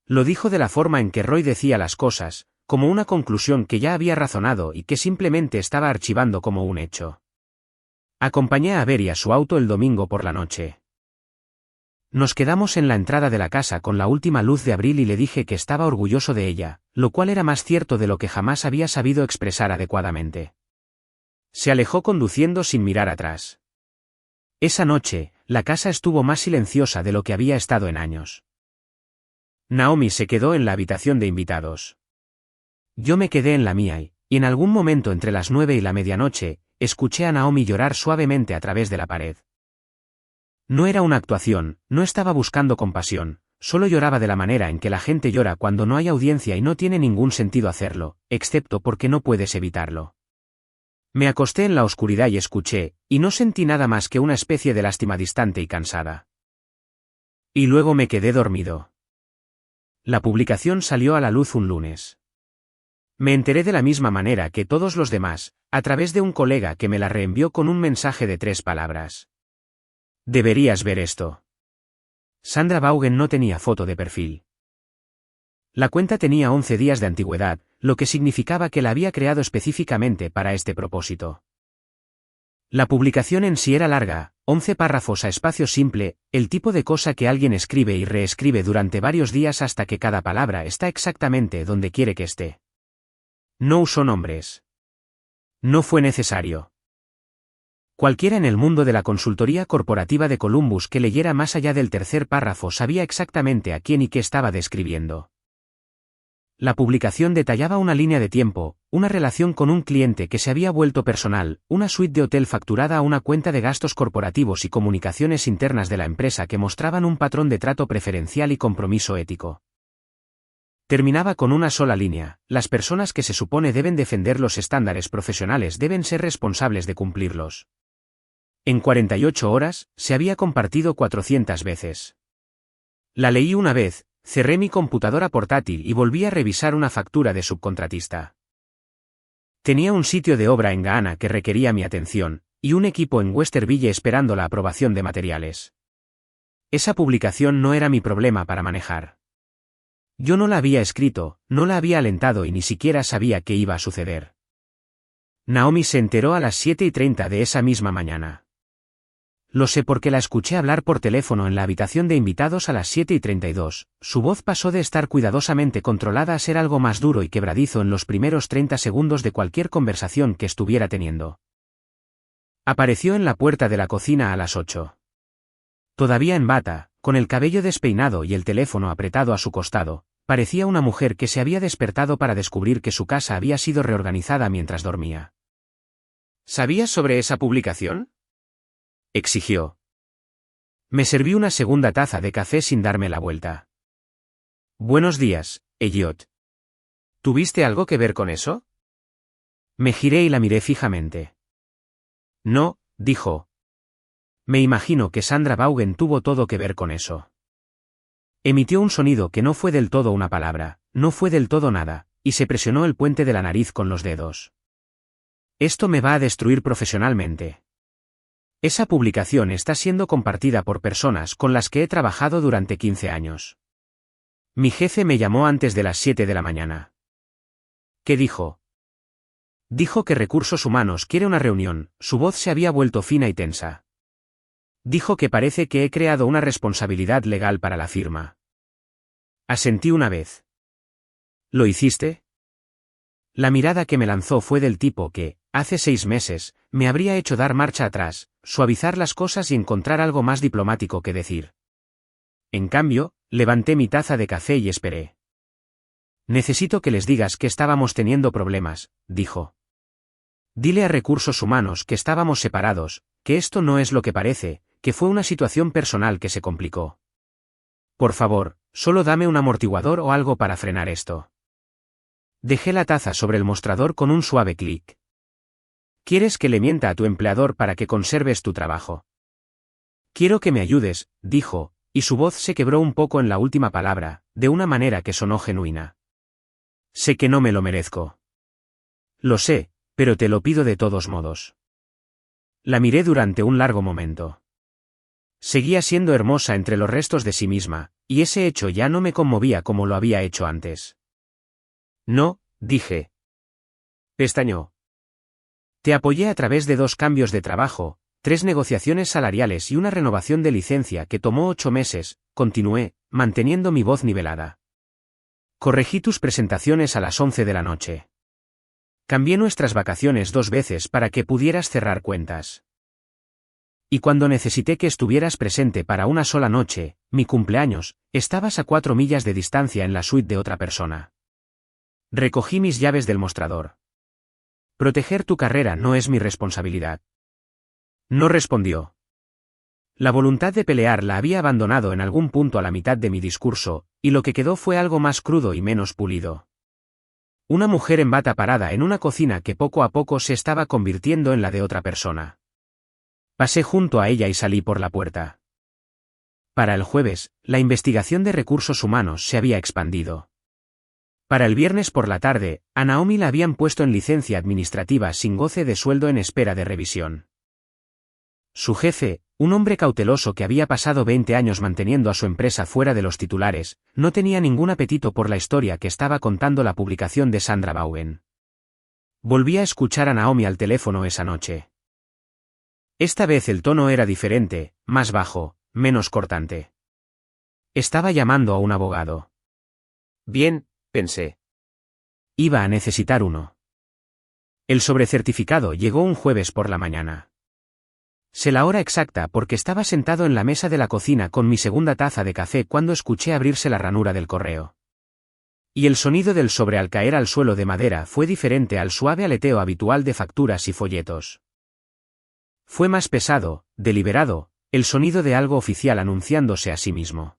Lo dijo de la forma en que Roy decía las cosas, como una conclusión que ya había razonado y que simplemente estaba archivando como un hecho. Acompañé a Avery a su auto el domingo por la noche. Nos quedamos en la entrada de la casa con la última luz de abril y le dije que estaba orgulloso de ella, lo cual era más cierto de lo que jamás había sabido expresar adecuadamente. Se alejó conduciendo sin mirar atrás. Esa noche, la casa estuvo más silenciosa de lo que había estado en años. Naomi se quedó en la habitación de invitados. Yo me quedé en la mía y en algún momento entre las 9 y la medianoche, escuché a Naomi llorar suavemente a través de la pared. No era una actuación, no estaba buscando compasión, solo lloraba de la manera en que la gente llora cuando no hay audiencia y no tiene ningún sentido hacerlo, excepto porque no puedes evitarlo. Me acosté en la oscuridad y escuché, y no sentí nada más que una especie de lástima distante y cansada. Y luego me quedé dormido. La publicación salió a la luz un lunes. Me enteré de la misma manera que todos los demás, a través de un colega que me la reenvió con un mensaje de 3 palabras. «Deberías ver esto». Sandra Vaughan no tenía foto de perfil. La cuenta tenía 11 días de antigüedad, lo que significaba que la había creado específicamente para este propósito. La publicación en sí era larga, 11 párrafos a espacio simple, el tipo de cosa que alguien escribe y reescribe durante varios días hasta que cada palabra está exactamente donde quiere que esté. No usó nombres. No fue necesario. Cualquiera en el mundo de la consultoría corporativa de Columbus que leyera más allá del tercer párrafo sabía exactamente a quién y qué estaba describiendo. La publicación detallaba una línea de tiempo, una relación con un cliente que se había vuelto personal, una suite de hotel facturada a una cuenta de gastos corporativos y comunicaciones internas de la empresa que mostraban un patrón de trato preferencial y compromiso ético. Terminaba con una sola línea: las personas que se supone deben defender los estándares profesionales deben ser responsables de cumplirlos. En 48 horas, se había compartido 400 veces. La leí una vez, cerré mi computadora portátil y volví a revisar una factura de subcontratista. Tenía un sitio de obra en Ghana que requería mi atención, y un equipo en Westerville esperando la aprobación de materiales. Esa publicación no era mi problema para manejar. Yo no la había escrito, no la había alentado y ni siquiera sabía qué iba a suceder. Naomi se enteró a las 7:30 de esa misma mañana. Lo sé porque la escuché hablar por teléfono en la habitación de invitados a las 7:32, su voz pasó de estar cuidadosamente controlada a ser algo más duro y quebradizo en los primeros 30 segundos de cualquier conversación que estuviera teniendo. Apareció en la puerta de la cocina a las 8. Todavía en bata, con el cabello despeinado y el teléfono apretado a su costado, parecía una mujer que se había despertado para descubrir que su casa había sido reorganizada mientras dormía. «¿Sabías sobre esa publicación?», exigió. Me serví una segunda taza de café sin darme la vuelta. «Buenos días, Elliot. ¿Tuviste algo que ver con eso?». Me giré y la miré fijamente. «No», dijo. «Me imagino que Sandra Vaughan tuvo todo que ver con eso». Emitió un sonido que no fue del todo una palabra, no fue del todo nada, y se presionó el puente de la nariz con los dedos. «Esto me va a destruir profesionalmente. Esa publicación está siendo compartida por personas con las que he trabajado durante 15 años. Mi jefe me llamó antes de las 7 de la mañana». «¿Qué dijo?». «Dijo que Recursos Humanos quiere una reunión», su voz se había vuelto fina y tensa. «Dijo que parece que he creado una responsabilidad legal para la firma». Asentí una vez. «¿Lo hiciste?». La mirada que me lanzó fue del tipo que, hace 6 meses, me habría hecho dar marcha atrás, suavizar las cosas y encontrar algo más diplomático que decir. En cambio, levanté mi taza de café y esperé. «Necesito que les digas que estábamos teniendo problemas», dijo. «Dile a Recursos Humanos que estábamos separados, que esto no es lo que parece, que fue una situación personal que se complicó. Por favor, Solo dame un amortiguador o algo para frenar esto. Dejé la taza sobre el mostrador con un suave clic. ¿Quieres que le mienta a tu empleador para que conserves tu trabajo? Quiero que me ayudes, dijo, y su voz se quebró un poco en la última palabra, de una manera que sonó genuina. Sé que no me lo merezco. Lo sé, pero te lo pido de todos modos. La miré durante un largo momento. Seguía siendo hermosa entre los restos de sí misma, y ese hecho ya no me conmovía como lo había hecho antes. No, dije. Pestañó. Te apoyé a través de 2 cambios de trabajo, 3 negociaciones salariales y una renovación de licencia que tomó 8 meses, continué, manteniendo mi voz nivelada. Corregí tus presentaciones a las 11 de la noche. Cambié nuestras vacaciones 2 veces para que pudieras cerrar cuentas. Y cuando necesité que estuvieras presente para una sola noche, mi cumpleaños, estabas a 4 millas de distancia en la suite de otra persona. Recogí mis llaves del mostrador. Proteger tu carrera no es mi responsabilidad. No respondió. La voluntad de pelear la había abandonado en algún punto a la mitad de mi discurso, y lo que quedó fue algo más crudo y menos pulido. Una mujer en bata parada en una cocina que poco a poco se estaba convirtiendo en la de otra persona. Pasé junto a ella y salí por la puerta. Para el jueves, la investigación de recursos humanos se había expandido. Para el viernes por la tarde, a Naomi la habían puesto en licencia administrativa sin goce de sueldo en espera de revisión. Su jefe, un hombre cauteloso que había pasado 20 años manteniendo a su empresa fuera de los titulares, no tenía ningún apetito por la historia que estaba contando la publicación de Sandra Vaughan. Volví a escuchar a Naomi al teléfono esa noche. Esta vez el tono era diferente, más bajo, menos cortante. Estaba llamando a un abogado. Bien, pensé. Iba a necesitar uno. El sobrecertificado llegó un jueves por la mañana. Sé la hora exacta porque estaba sentado en la mesa de la cocina con mi segunda taza de café cuando escuché abrirse la ranura del correo. Y el sonido del sobre al caer al suelo de madera fue diferente al suave aleteo habitual de facturas y folletos. Fue más pesado, deliberado, el sonido de algo oficial anunciándose a sí mismo.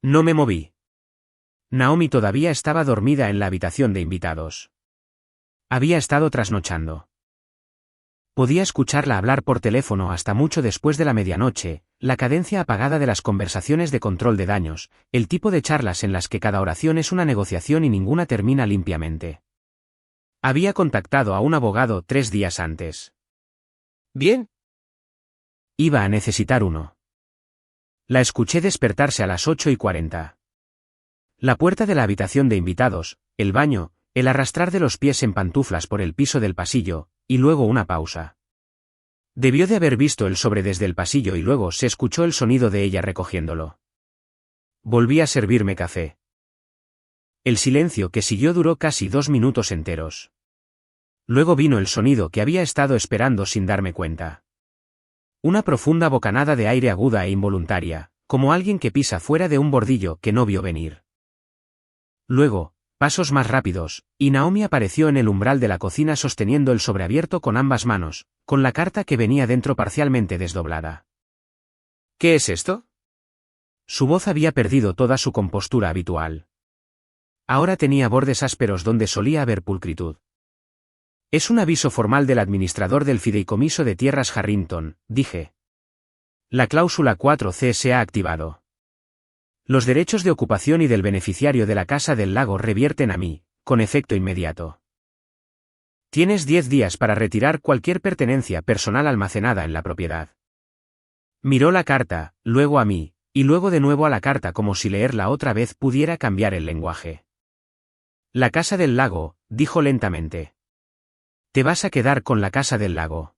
No me moví. Naomi todavía estaba dormida en la habitación de invitados. Había estado trasnochando. Podía escucharla hablar por teléfono hasta mucho después de la medianoche, la cadencia apagada de las conversaciones de control de daños, el tipo de charlas en las que cada oración es una negociación y ninguna termina limpiamente. Había contactado a un abogado 3 días antes. ¿Bien? Iba a necesitar uno. La escuché despertarse a las 8:40. La puerta de la habitación de invitados, el baño, el arrastrar de los pies en pantuflas por el piso del pasillo, y luego una pausa. Debió de haber visto el sobre desde el pasillo y luego se escuchó el sonido de ella recogiéndolo. Volví a servirme café. El silencio que siguió duró casi 2 minutos enteros. Luego vino el sonido que había estado esperando sin darme cuenta. Una profunda bocanada de aire aguda e involuntaria, como alguien que pisa fuera de un bordillo que no vio venir. Luego, pasos más rápidos, y Naomi apareció en el umbral de la cocina sosteniendo el sobre abierto con ambas manos, con la carta que venía dentro parcialmente desdoblada. ¿Qué es esto? Su voz había perdido toda su compostura habitual. Ahora tenía bordes ásperos donde solía haber pulcritud. Es un aviso formal del administrador del fideicomiso de tierras Harrington, dije. La cláusula 4C se ha activado. Los derechos de ocupación y del beneficiario de la Casa del Lago revierten a mí, con efecto inmediato. Tienes 10 días para retirar cualquier pertenencia personal almacenada en la propiedad. Miró la carta, luego a mí, y luego de nuevo a la carta como si leerla otra vez pudiera cambiar el lenguaje. La Casa del Lago, dijo lentamente. Te vas a quedar con la Casa del Lago.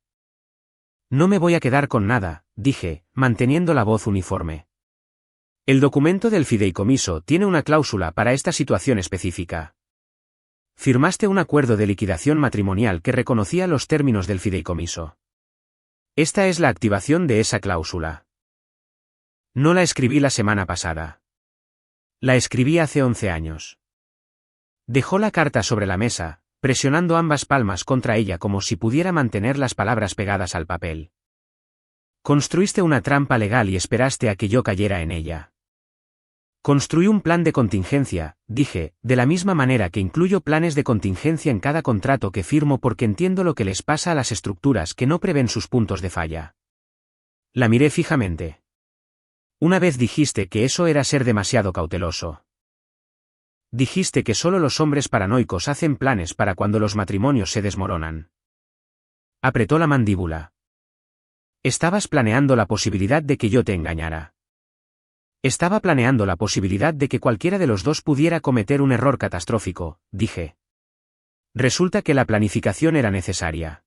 No me voy a quedar con nada, dije, manteniendo la voz uniforme. El documento del fideicomiso tiene una cláusula para esta situación específica. Firmaste un acuerdo de liquidación matrimonial que reconocía los términos del fideicomiso. Esta es la activación de esa cláusula. No la escribí la semana pasada. La escribí hace 11 años. Dejó la carta sobre la mesa, presionando ambas palmas contra ella como si pudiera mantener las palabras pegadas al papel. Construiste una trampa legal y esperaste a que yo cayera en ella. Construí un plan de contingencia, dije, de la misma manera que incluyo planes de contingencia en cada contrato que firmo porque entiendo lo que les pasa a las estructuras que no prevén sus puntos de falla. La miré fijamente. Una vez dijiste que eso era ser demasiado cauteloso. Dijiste que solo los hombres paranoicos hacen planes para cuando los matrimonios se desmoronan. Apretó la mandíbula. Estabas planeando la posibilidad de que yo te engañara. Estaba planeando la posibilidad de que cualquiera de los dos pudiera cometer un error catastrófico, dije. Resulta que la planificación era necesaria.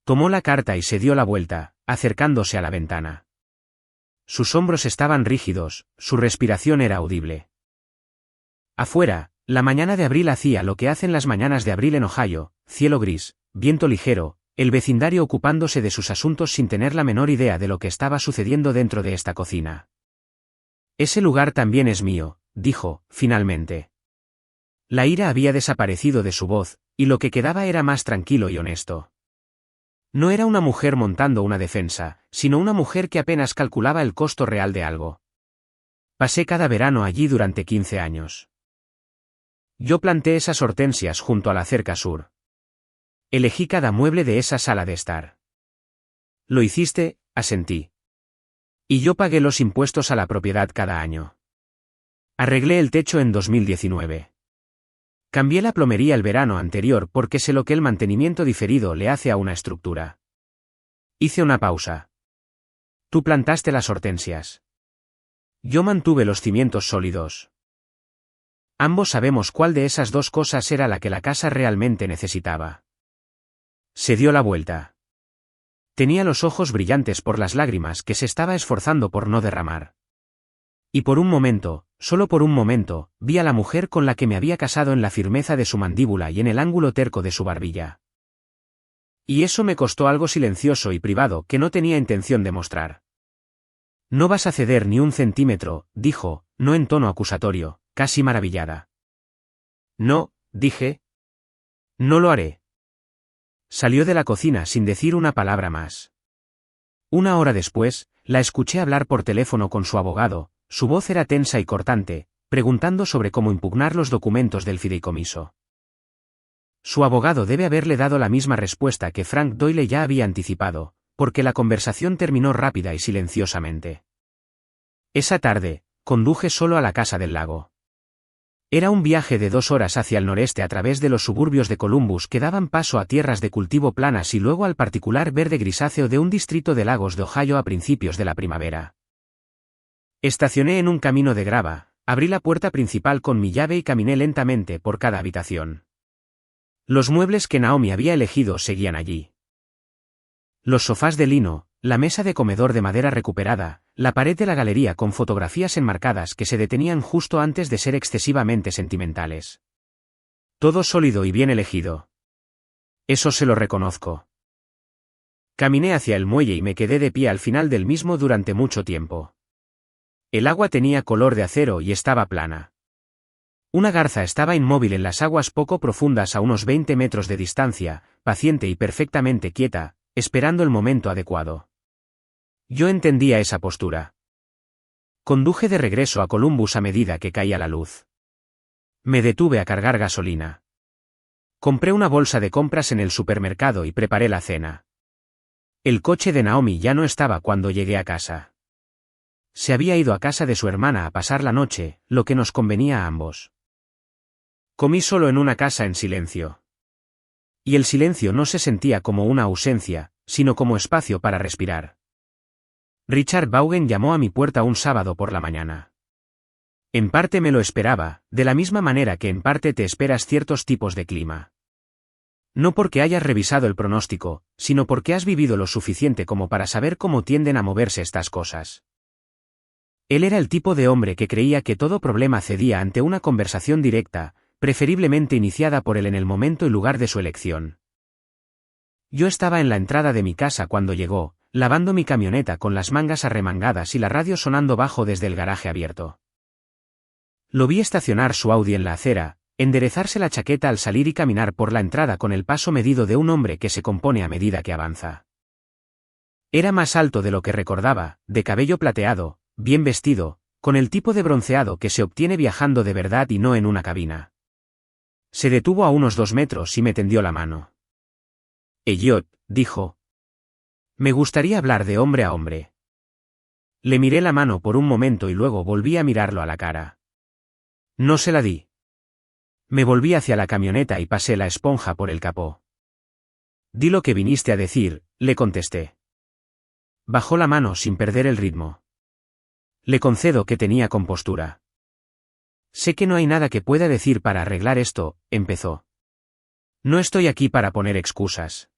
Tomó la carta y se dio la vuelta, acercándose a la ventana. Sus hombros estaban rígidos, su respiración era audible. Afuera, la mañana de abril hacía lo que hacen las mañanas de abril en Ohio, cielo gris, viento ligero, el vecindario ocupándose de sus asuntos sin tener la menor idea de lo que estaba sucediendo dentro de esta cocina. Ese lugar también es mío, dijo, finalmente. La ira había desaparecido de su voz, y lo que quedaba era más tranquilo y honesto. No era una mujer montando una defensa, sino una mujer que apenas calculaba el costo real de algo. Pasé cada verano allí durante 15 años. Yo planté esas hortensias junto a la cerca sur. Elegí cada mueble de esa sala de estar. Lo hiciste, asentí. Y yo pagué los impuestos a la propiedad cada año. Arreglé el techo en 2019. Cambié la plomería el verano anterior porque sé lo que el mantenimiento diferido le hace a una estructura. Hice una pausa. Tú plantaste las hortensias. Yo mantuve los cimientos sólidos. Ambos sabemos cuál de esas dos cosas era la que la casa realmente necesitaba. Se dio la vuelta. Tenía los ojos brillantes por las lágrimas que se estaba esforzando por no derramar. Y por un momento, solo por un momento, vi a la mujer con la que me había casado en la firmeza de su mandíbula y en el ángulo terco de su barbilla. Y eso me costó algo silencioso y privado que no tenía intención de mostrar. No vas a ceder ni un centímetro, dijo, no en tono acusatorio, casi maravillada. No, dije. No lo haré. Salió de la cocina sin decir una palabra más. Una hora después, la escuché hablar por teléfono con su abogado, su voz era tensa y cortante, preguntando sobre cómo impugnar los documentos del fideicomiso. Su abogado debe haberle dado la misma respuesta que Frank Doyle ya había anticipado, porque la conversación terminó rápida y silenciosamente. Esa tarde, conduje solo a la casa del lago. Era un viaje de 2 horas hacia el noreste a través de los suburbios de Columbus que daban paso a tierras de cultivo planas y luego al particular verde grisáceo de un distrito de lagos de Ohio a principios de la primavera. Estacioné en un camino de grava, abrí la puerta principal con mi llave y caminé lentamente por cada habitación. Los muebles que Naomi había elegido seguían allí. Los sofás de lino, la mesa de comedor de madera recuperada, la pared de la galería con fotografías enmarcadas que se detenían justo antes de ser excesivamente sentimentales. Todo sólido y bien elegido. Eso se lo reconozco. Caminé hacia el muelle y me quedé de pie al final del mismo durante mucho tiempo. El agua tenía color de acero y estaba plana. Una garza estaba inmóvil en las aguas poco profundas a unos 20 metros de distancia, paciente y perfectamente quieta, esperando el momento adecuado. Yo entendía esa postura. Conduje de regreso a Columbus a medida que caía la luz. Me detuve a cargar gasolina. Compré una bolsa de compras en el supermercado y preparé la cena. El coche de Naomi ya no estaba cuando llegué a casa. Se había ido a casa de su hermana a pasar la noche, lo que nos convenía a ambos. Comí solo en una casa en silencio. Y el silencio no se sentía como una ausencia, sino como espacio para respirar. Richard Vaughan llamó a mi puerta un sábado por la mañana. En parte me lo esperaba, de la misma manera que en parte te esperas ciertos tipos de clima. No porque hayas revisado el pronóstico, sino porque has vivido lo suficiente como para saber cómo tienden a moverse estas cosas. Él era el tipo de hombre que creía que todo problema cedía ante una conversación directa, preferiblemente iniciada por él en el momento y lugar de su elección. Yo estaba en la entrada de mi casa cuando llegó, lavando mi camioneta con las mangas arremangadas y la radio sonando bajo desde el garaje abierto. Lo vi estacionar su Audi en la acera, enderezarse la chaqueta al salir y caminar por la entrada con el paso medido de un hombre que se compone a medida que avanza. Era más alto de lo que recordaba, de cabello plateado, bien vestido, con el tipo de bronceado que se obtiene viajando de verdad y no en una cabina. Se detuvo a unos 2 metros y me tendió la mano. Elliot, dijo. Me gustaría hablar de hombre a hombre. Le miré la mano por un momento y luego volví a mirarlo a la cara. No se la di. Me volví hacia la camioneta y pasé la esponja por el capó. Di lo que viniste a decir, le contesté. Bajó la mano sin perder el ritmo. Le concedo que tenía compostura. Sé que no hay nada que pueda decir para arreglar esto, empezó. No estoy aquí para poner excusas.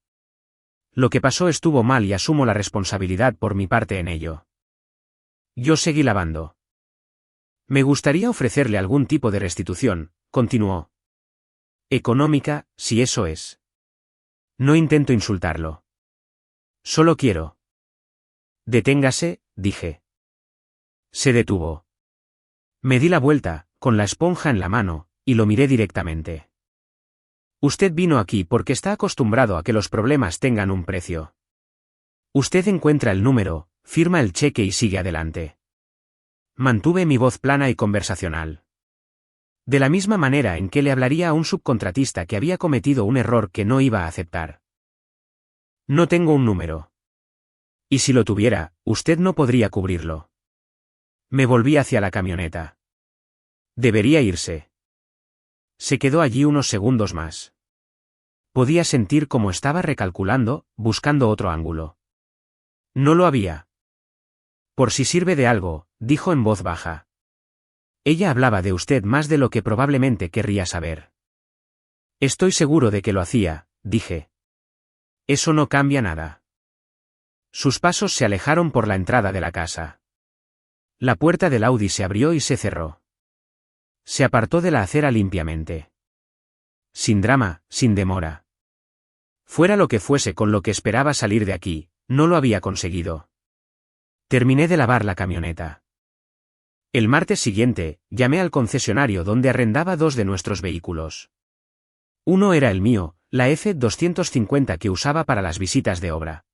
Lo que pasó estuvo mal y asumo la responsabilidad por mi parte en ello. Yo seguí lavando. Me gustaría ofrecerle algún tipo de restitución, continuó. Económica, si eso es. No intento insultarlo. Solo quiero. Deténgase, dije. Se detuvo. Me di la vuelta, con la esponja en la mano, y lo miré directamente. Usted vino aquí porque está acostumbrado a que los problemas tengan un precio. Usted encuentra el número, firma el cheque y sigue adelante. Mantuve mi voz plana y conversacional. De la misma manera en que le hablaría a un subcontratista que había cometido un error que no iba a aceptar. No tengo un número. Y si lo tuviera, usted no podría cubrirlo. Me volví hacia la camioneta. Debería irse. Se quedó allí unos segundos más. Podía sentir cómo estaba recalculando, buscando otro ángulo. No lo había. Por si sirve de algo, dijo en voz baja. Ella hablaba de usted más de lo que probablemente querría saber. Estoy seguro de que lo hacía, dije. Eso no cambia nada. Sus pasos se alejaron por la entrada de la casa. La puerta del Audi se abrió y se cerró. Se apartó de la acera limpiamente. Sin drama, sin demora. Fuera lo que fuese con lo que esperaba salir de aquí, no lo había conseguido. Terminé de lavar la camioneta. El martes siguiente, llamé al concesionario donde arrendaba 2 de nuestros vehículos. Uno era el mío, la F250 que usaba para las visitas de obra.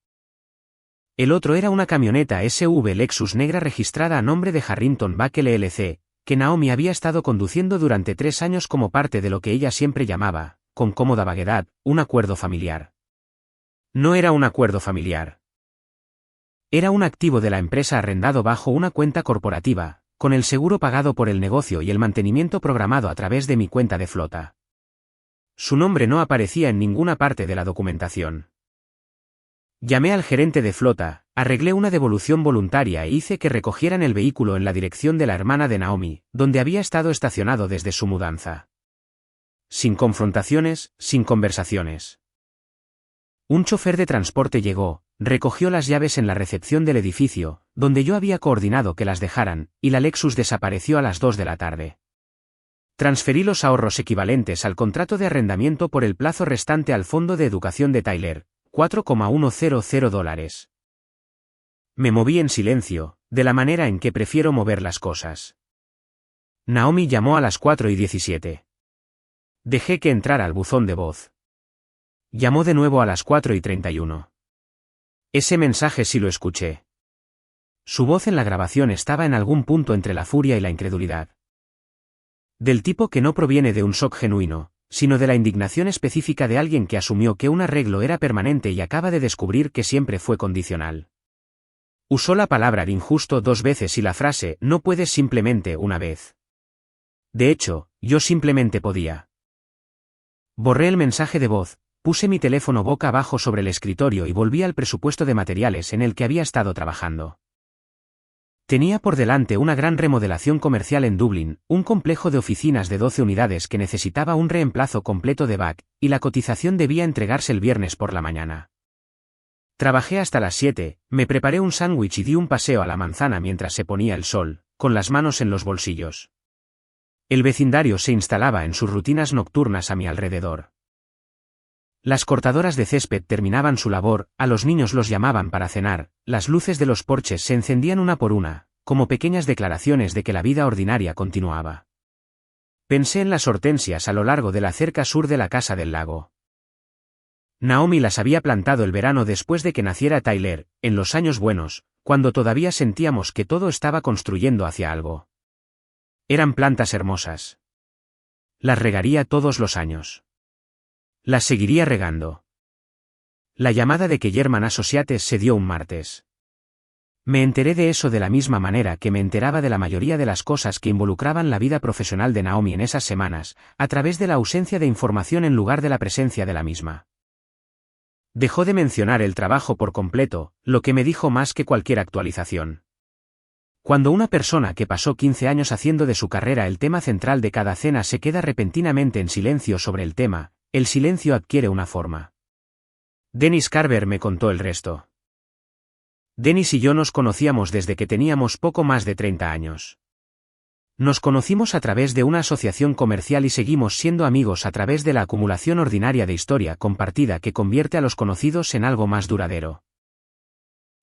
El otro era una camioneta SUV Lexus negra registrada a nombre de Harrington Buck LLC, que Naomi había estado conduciendo durante 3 años como parte de lo que ella siempre llamaba, con cómoda vaguedad, un acuerdo familiar. No era un acuerdo familiar. Era un activo de la empresa arrendado bajo una cuenta corporativa, con el seguro pagado por el negocio y el mantenimiento programado a través de mi cuenta de flota. Su nombre no aparecía en ninguna parte de la documentación. Llamé al gerente de flota, arreglé una devolución voluntaria e hice que recogieran el vehículo en la dirección de la hermana de Naomi, donde había estado estacionado desde su mudanza. Sin confrontaciones, sin conversaciones. Un chofer de transporte llegó, recogió las llaves en la recepción del edificio, donde yo había coordinado que las dejaran, y la Lexus desapareció a las 2 de la tarde. Transferí los ahorros equivalentes al contrato de arrendamiento por el plazo restante al fondo de educación de Tyler, $4,100. Me moví en silencio, de la manera en que prefiero mover las cosas. Naomi llamó a las 4:17. Dejé que entrara al buzón de voz. Llamó de nuevo a las 4:31. Ese mensaje sí lo escuché. Su voz en la grabación estaba en algún punto entre la furia y la incredulidad. Del tipo que no proviene de un shock genuino, sino de la indignación específica de alguien que asumió que un arreglo era permanente y acaba de descubrir que siempre fue condicional. Usó la palabra injusto 2 veces y la frase no puedes simplemente una vez. De hecho, yo simplemente podía. Borré el mensaje de voz, puse mi teléfono boca abajo sobre el escritorio y volví al presupuesto de materiales en el que había estado trabajando. Tenía por delante una gran remodelación comercial en Dublín, un complejo de oficinas de 12 unidades que necesitaba un reemplazo completo de back, y la cotización debía entregarse el viernes por la mañana. Trabajé hasta las 7, me preparé un sándwich y di un paseo a la manzana mientras se ponía el sol, con las manos en los bolsillos. El vecindario se instalaba en sus rutinas nocturnas a mi alrededor. Las cortadoras de césped terminaban su labor, a los niños los llamaban para cenar, las luces de los porches se encendían una por una, como pequeñas declaraciones de que la vida ordinaria continuaba. Pensé en las hortensias a lo largo de la cerca sur de la casa del lago. Naomi las había plantado el verano después de que naciera Tyler, en los años buenos, cuando todavía sentíamos que todo estaba construyendo hacia algo. Eran plantas hermosas. Las regaría todos los años. Las seguiría regando. La llamada de Kellerman Associates se dio un martes. Me enteré de eso de la misma manera que me enteraba de la mayoría de las cosas que involucraban la vida profesional de Naomi en esas semanas, a través de la ausencia de información en lugar de la presencia de la misma. Dejó de mencionar el trabajo por completo, lo que me dijo más que cualquier actualización. Cuando una persona que pasó 15 años haciendo de su carrera el tema central de cada cena se queda repentinamente en silencio sobre el tema, el silencio adquiere una forma. Dennis Carver me contó el resto. Dennis y yo nos conocíamos desde que teníamos poco más de 30 años. Nos conocimos a través de una asociación comercial y seguimos siendo amigos a través de la acumulación ordinaria de historia compartida que convierte a los conocidos en algo más duradero.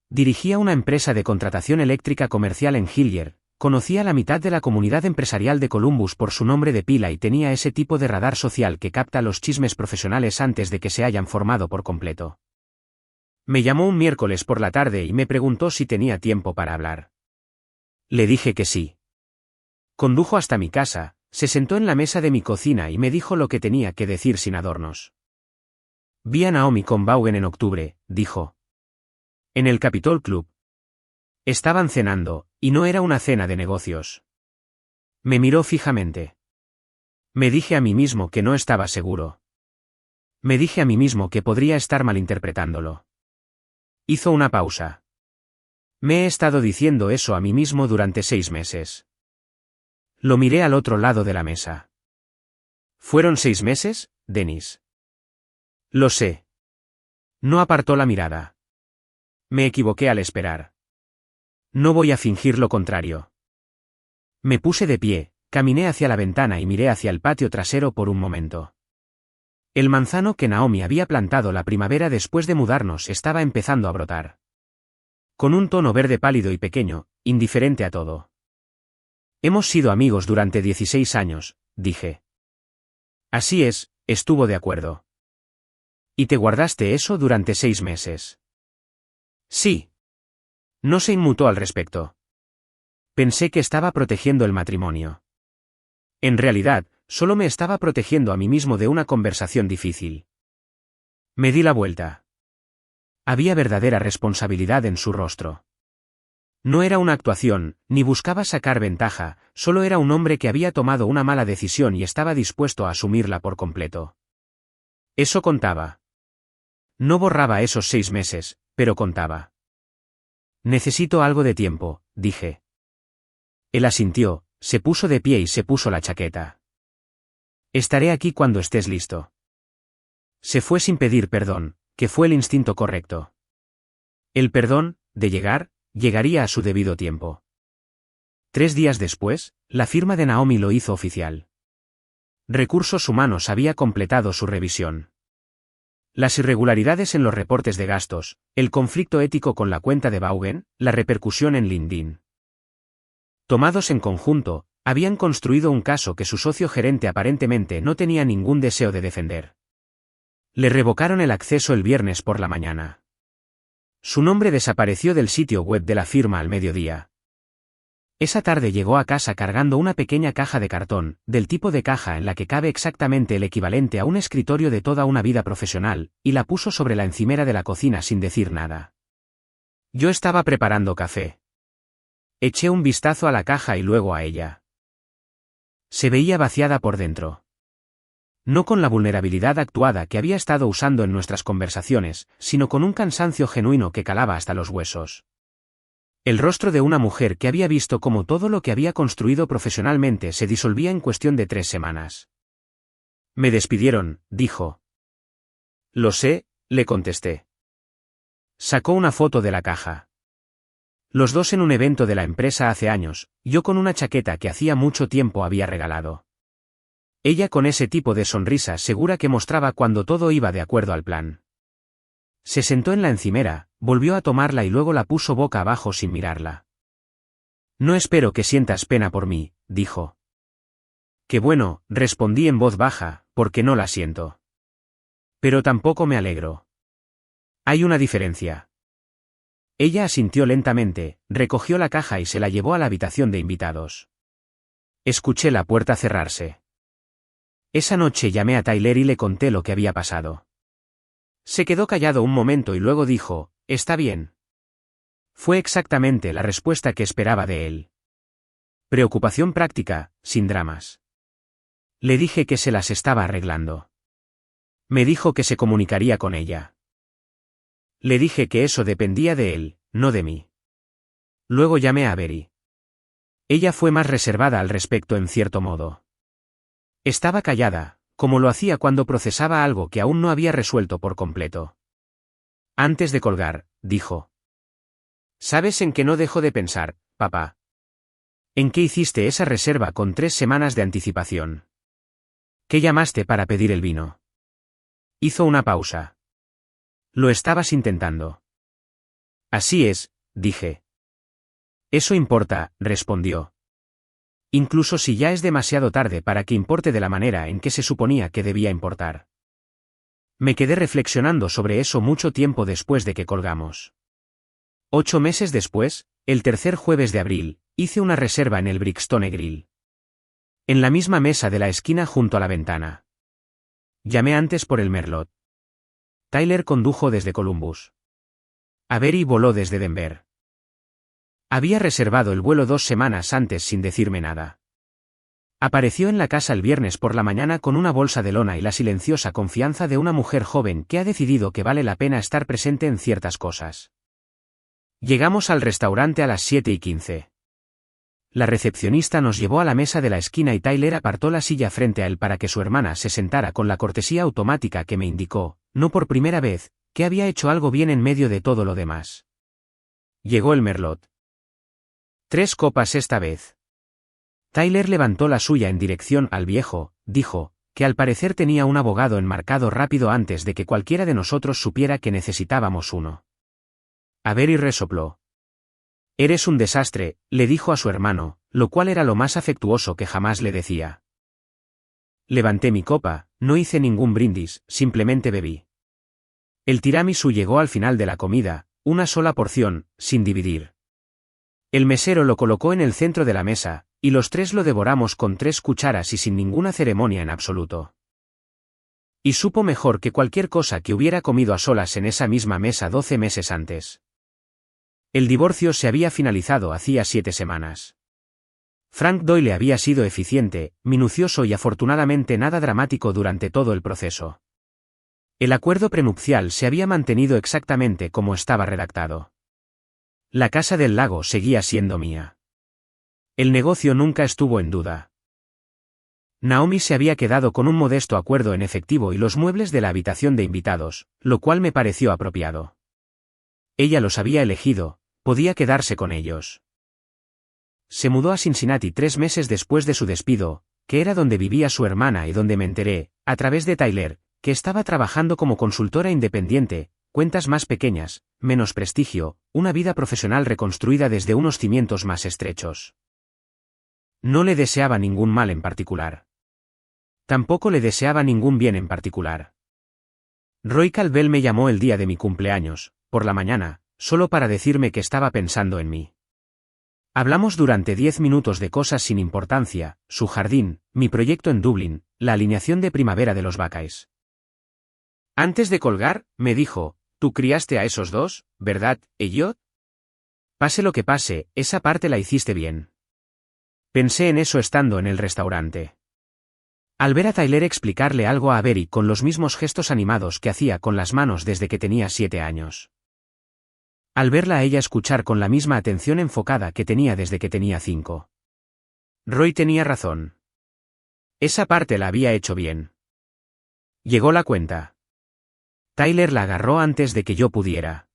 Dirigía una empresa de contratación eléctrica comercial en Hillier, conocía la mitad de la comunidad empresarial de Columbus por su nombre de pila y tenía ese tipo de radar social que capta los chismes profesionales antes de que se hayan formado por completo. Me llamó un miércoles por la tarde y me preguntó si tenía tiempo para hablar. Le dije que sí. Condujo hasta mi casa, se sentó en la mesa de mi cocina y me dijo lo que tenía que decir sin adornos. Vi a Naomi con Vaughan en octubre, dijo. En el Capitol Club. Estaban cenando, y no era una cena de negocios. Me miró fijamente. Me dije a mí mismo que no estaba seguro. Me dije a mí mismo que podría estar malinterpretándolo. Hizo una pausa. Me he estado diciendo eso a mí mismo durante 6 meses. Lo miré al otro lado de la mesa. ¿Fueron 6 meses, Dennis? Lo sé. No apartó la mirada. Me equivoqué al esperar. No voy a fingir lo contrario. Me puse de pie, caminé hacia la ventana y miré hacia el patio trasero por un momento. El manzano que Naomi había plantado la primavera después de mudarnos estaba empezando a brotar. Con un tono verde pálido y pequeño, indiferente a todo. Hemos sido amigos durante 16 años, dije. Así es, estuvo de acuerdo. ¿Y te guardaste eso durante 6 meses? Sí. No se inmutó al respecto. Pensé que estaba protegiendo el matrimonio. En realidad, solo me estaba protegiendo a mí mismo de una conversación difícil. Me di la vuelta. Había verdadera responsabilidad en su rostro. No era una actuación, ni buscaba sacar ventaja, solo era un hombre que había tomado una mala decisión y estaba dispuesto a asumirla por completo. Eso contaba. No borraba esos 6 meses, pero contaba. Necesito algo de tiempo, dije. Él asintió, se puso de pie y se puso la chaqueta. Estaré aquí cuando estés listo. Se fue sin pedir perdón, que fue el instinto correcto. El perdón, de llegar, llegaría a su debido tiempo. 3 días después, la firma de Naomi lo hizo oficial. Recursos Humanos había completado su revisión. Las irregularidades en los reportes de gastos, el conflicto ético con la cuenta de Vaughan, la repercusión en LinkedIn. Tomados en conjunto, habían construido un caso que su socio gerente aparentemente no tenía ningún deseo de defender. Le revocaron el acceso el viernes por la mañana. Su nombre desapareció del sitio web de la firma al mediodía. Esa tarde llegó a casa cargando una pequeña caja de cartón, del tipo de caja en la que cabe exactamente el equivalente a un escritorio de toda una vida profesional, y la puso sobre la encimera de la cocina sin decir nada. Yo estaba preparando café. Eché un vistazo a la caja y luego a ella. Se veía vaciada por dentro. No con la vulnerabilidad actuada que había estado usando en nuestras conversaciones, sino con un cansancio genuino que calaba hasta los huesos. El rostro de una mujer que había visto cómo todo lo que había construido profesionalmente se disolvía en cuestión de 3 semanas. Me despidieron, dijo. Lo sé, le contesté. Sacó una foto de la caja. Los dos en un evento de la empresa hace años, yo con una chaqueta que hacía mucho tiempo había regalado. Ella con ese tipo de sonrisa segura que mostraba cuando todo iba de acuerdo al plan. Se sentó en la encimera, volvió a tomarla y luego la puso boca abajo sin mirarla. No espero que sientas pena por mí, dijo. Qué bueno, respondí en voz baja, porque no la siento. Pero tampoco me alegro. Hay una diferencia. Ella asintió lentamente, recogió la caja y se la llevó a la habitación de invitados. Escuché la puerta cerrarse. Esa noche llamé a Tyler y le conté lo que había pasado. Se quedó callado un momento y luego dijo, «Está bien». Fue exactamente la respuesta que esperaba de él. Preocupación práctica, sin dramas. Le dije que se las estaba arreglando. Me dijo que se comunicaría con ella. Le dije que eso dependía de él, no de mí. Luego llamé a Berry. Ella fue más reservada al respecto en cierto modo. Estaba callada, como lo hacía cuando procesaba algo que aún no había resuelto por completo. Antes de colgar, dijo. ¿Sabes en qué no dejo de pensar, papá? ¿En qué hiciste esa reserva con 3 semanas de anticipación? ¿Qué llamaste para pedir el vino? Hizo una pausa. Lo estabas intentando. Así es, dije. Eso importa, respondió. Incluso si ya es demasiado tarde para que importe de la manera en que se suponía que debía importar. Me quedé reflexionando sobre eso mucho tiempo después de que colgamos. 8 meses después, el tercer jueves de abril, hice una reserva en el Brixton Grill. En la misma mesa de la esquina junto a la ventana. Llamé antes por el Merlot. Tyler condujo desde Columbus. Avery voló desde Denver. Había reservado el vuelo 2 semanas antes sin decirme nada. Apareció en la casa el viernes por la mañana con una bolsa de lona y la silenciosa confianza de una mujer joven que ha decidido que vale la pena estar presente en ciertas cosas. Llegamos al restaurante a las 7:15. La recepcionista nos llevó a la mesa de la esquina y Tyler apartó la silla frente a él para que su hermana se sentara con la cortesía automática que me indicó, no por primera vez, que había hecho algo bien en medio de todo lo demás. Llegó el Merlot. 3 copas esta vez. Tyler levantó la suya en dirección al viejo, dijo, que al parecer tenía un abogado enmarcado rápido antes de que cualquiera de nosotros supiera que necesitábamos uno. Avery resopló. Eres un desastre, le dijo a su hermano, lo cual era lo más afectuoso que jamás le decía. Levanté mi copa, no hice ningún brindis, simplemente bebí. El tiramisú llegó al final de la comida, una sola porción, sin dividir. El mesero lo colocó en el centro de la mesa, y los 3 lo devoramos con 3 cucharas y sin ninguna ceremonia en absoluto. Y supo mejor que cualquier cosa que hubiera comido a solas en esa misma mesa 12 meses antes. El divorcio se había finalizado hacía 7 semanas. Frank Doyle había sido eficiente, minucioso y afortunadamente nada dramático durante todo el proceso. El acuerdo prenupcial se había mantenido exactamente como estaba redactado. La casa del lago seguía siendo mía. El negocio nunca estuvo en duda. Naomi se había quedado con un modesto acuerdo en efectivo y los muebles de la habitación de invitados, lo cual me pareció apropiado. Ella los había elegido, podía quedarse con ellos. Se mudó a Cincinnati 3 meses después de su despido, que era donde vivía su hermana y donde me enteré, a través de Tyler, que estaba trabajando como consultora independiente, cuentas más pequeñas, menos prestigio, una vida profesional reconstruida desde unos cimientos más estrechos. No le deseaba ningún mal en particular. Tampoco le deseaba ningún bien en particular. Roy Calvel me llamó el día de mi cumpleaños, por la mañana, solo para decirme que estaba pensando en mí. Hablamos durante 10 minutos de cosas sin importancia, su jardín, mi proyecto en Dublín, la alineación de primavera de los Buckeyes. Antes de colgar, me dijo, «Tú criaste a esos 2, ¿verdad, Elliot? Pase lo que pase, esa parte la hiciste bien». Pensé en eso estando en el restaurante. Al ver a Tyler explicarle algo a Avery con los mismos gestos animados que hacía con las manos desde que tenía 7 años. Al verla a ella escuchar con la misma atención enfocada que tenía desde que tenía 5. Roy tenía razón. Esa parte la había hecho bien. Llegó la cuenta. Tyler la agarró antes de que yo pudiera.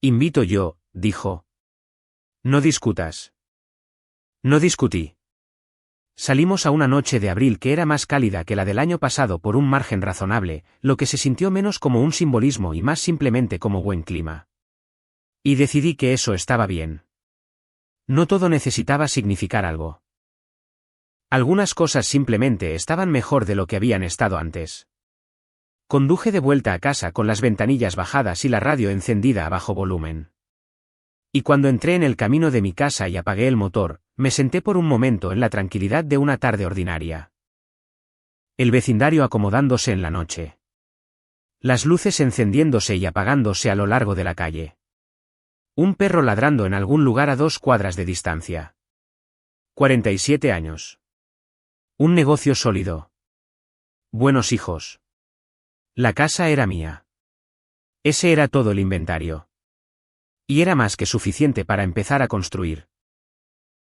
«Invito yo», dijo. «No discutas». No discutí. Salimos a una noche de abril que era más cálida que la del año pasado por un margen razonable, lo que se sintió menos como un simbolismo y más simplemente como buen clima. Y decidí que eso estaba bien. No todo necesitaba significar algo. Algunas cosas simplemente estaban mejor de lo que habían estado antes. Conduje de vuelta a casa con las ventanillas bajadas y la radio encendida a bajo volumen. Y cuando entré en el camino de mi casa y apagué el motor, me senté por un momento en la tranquilidad de una tarde ordinaria. El vecindario acomodándose en la noche. Las luces encendiéndose y apagándose a lo largo de la calle. Un perro ladrando en algún lugar a 2 cuadras de distancia. 47 años. Un negocio sólido. Buenos hijos. La casa era mía. Ese era todo el inventario. Y era más que suficiente para empezar a construir.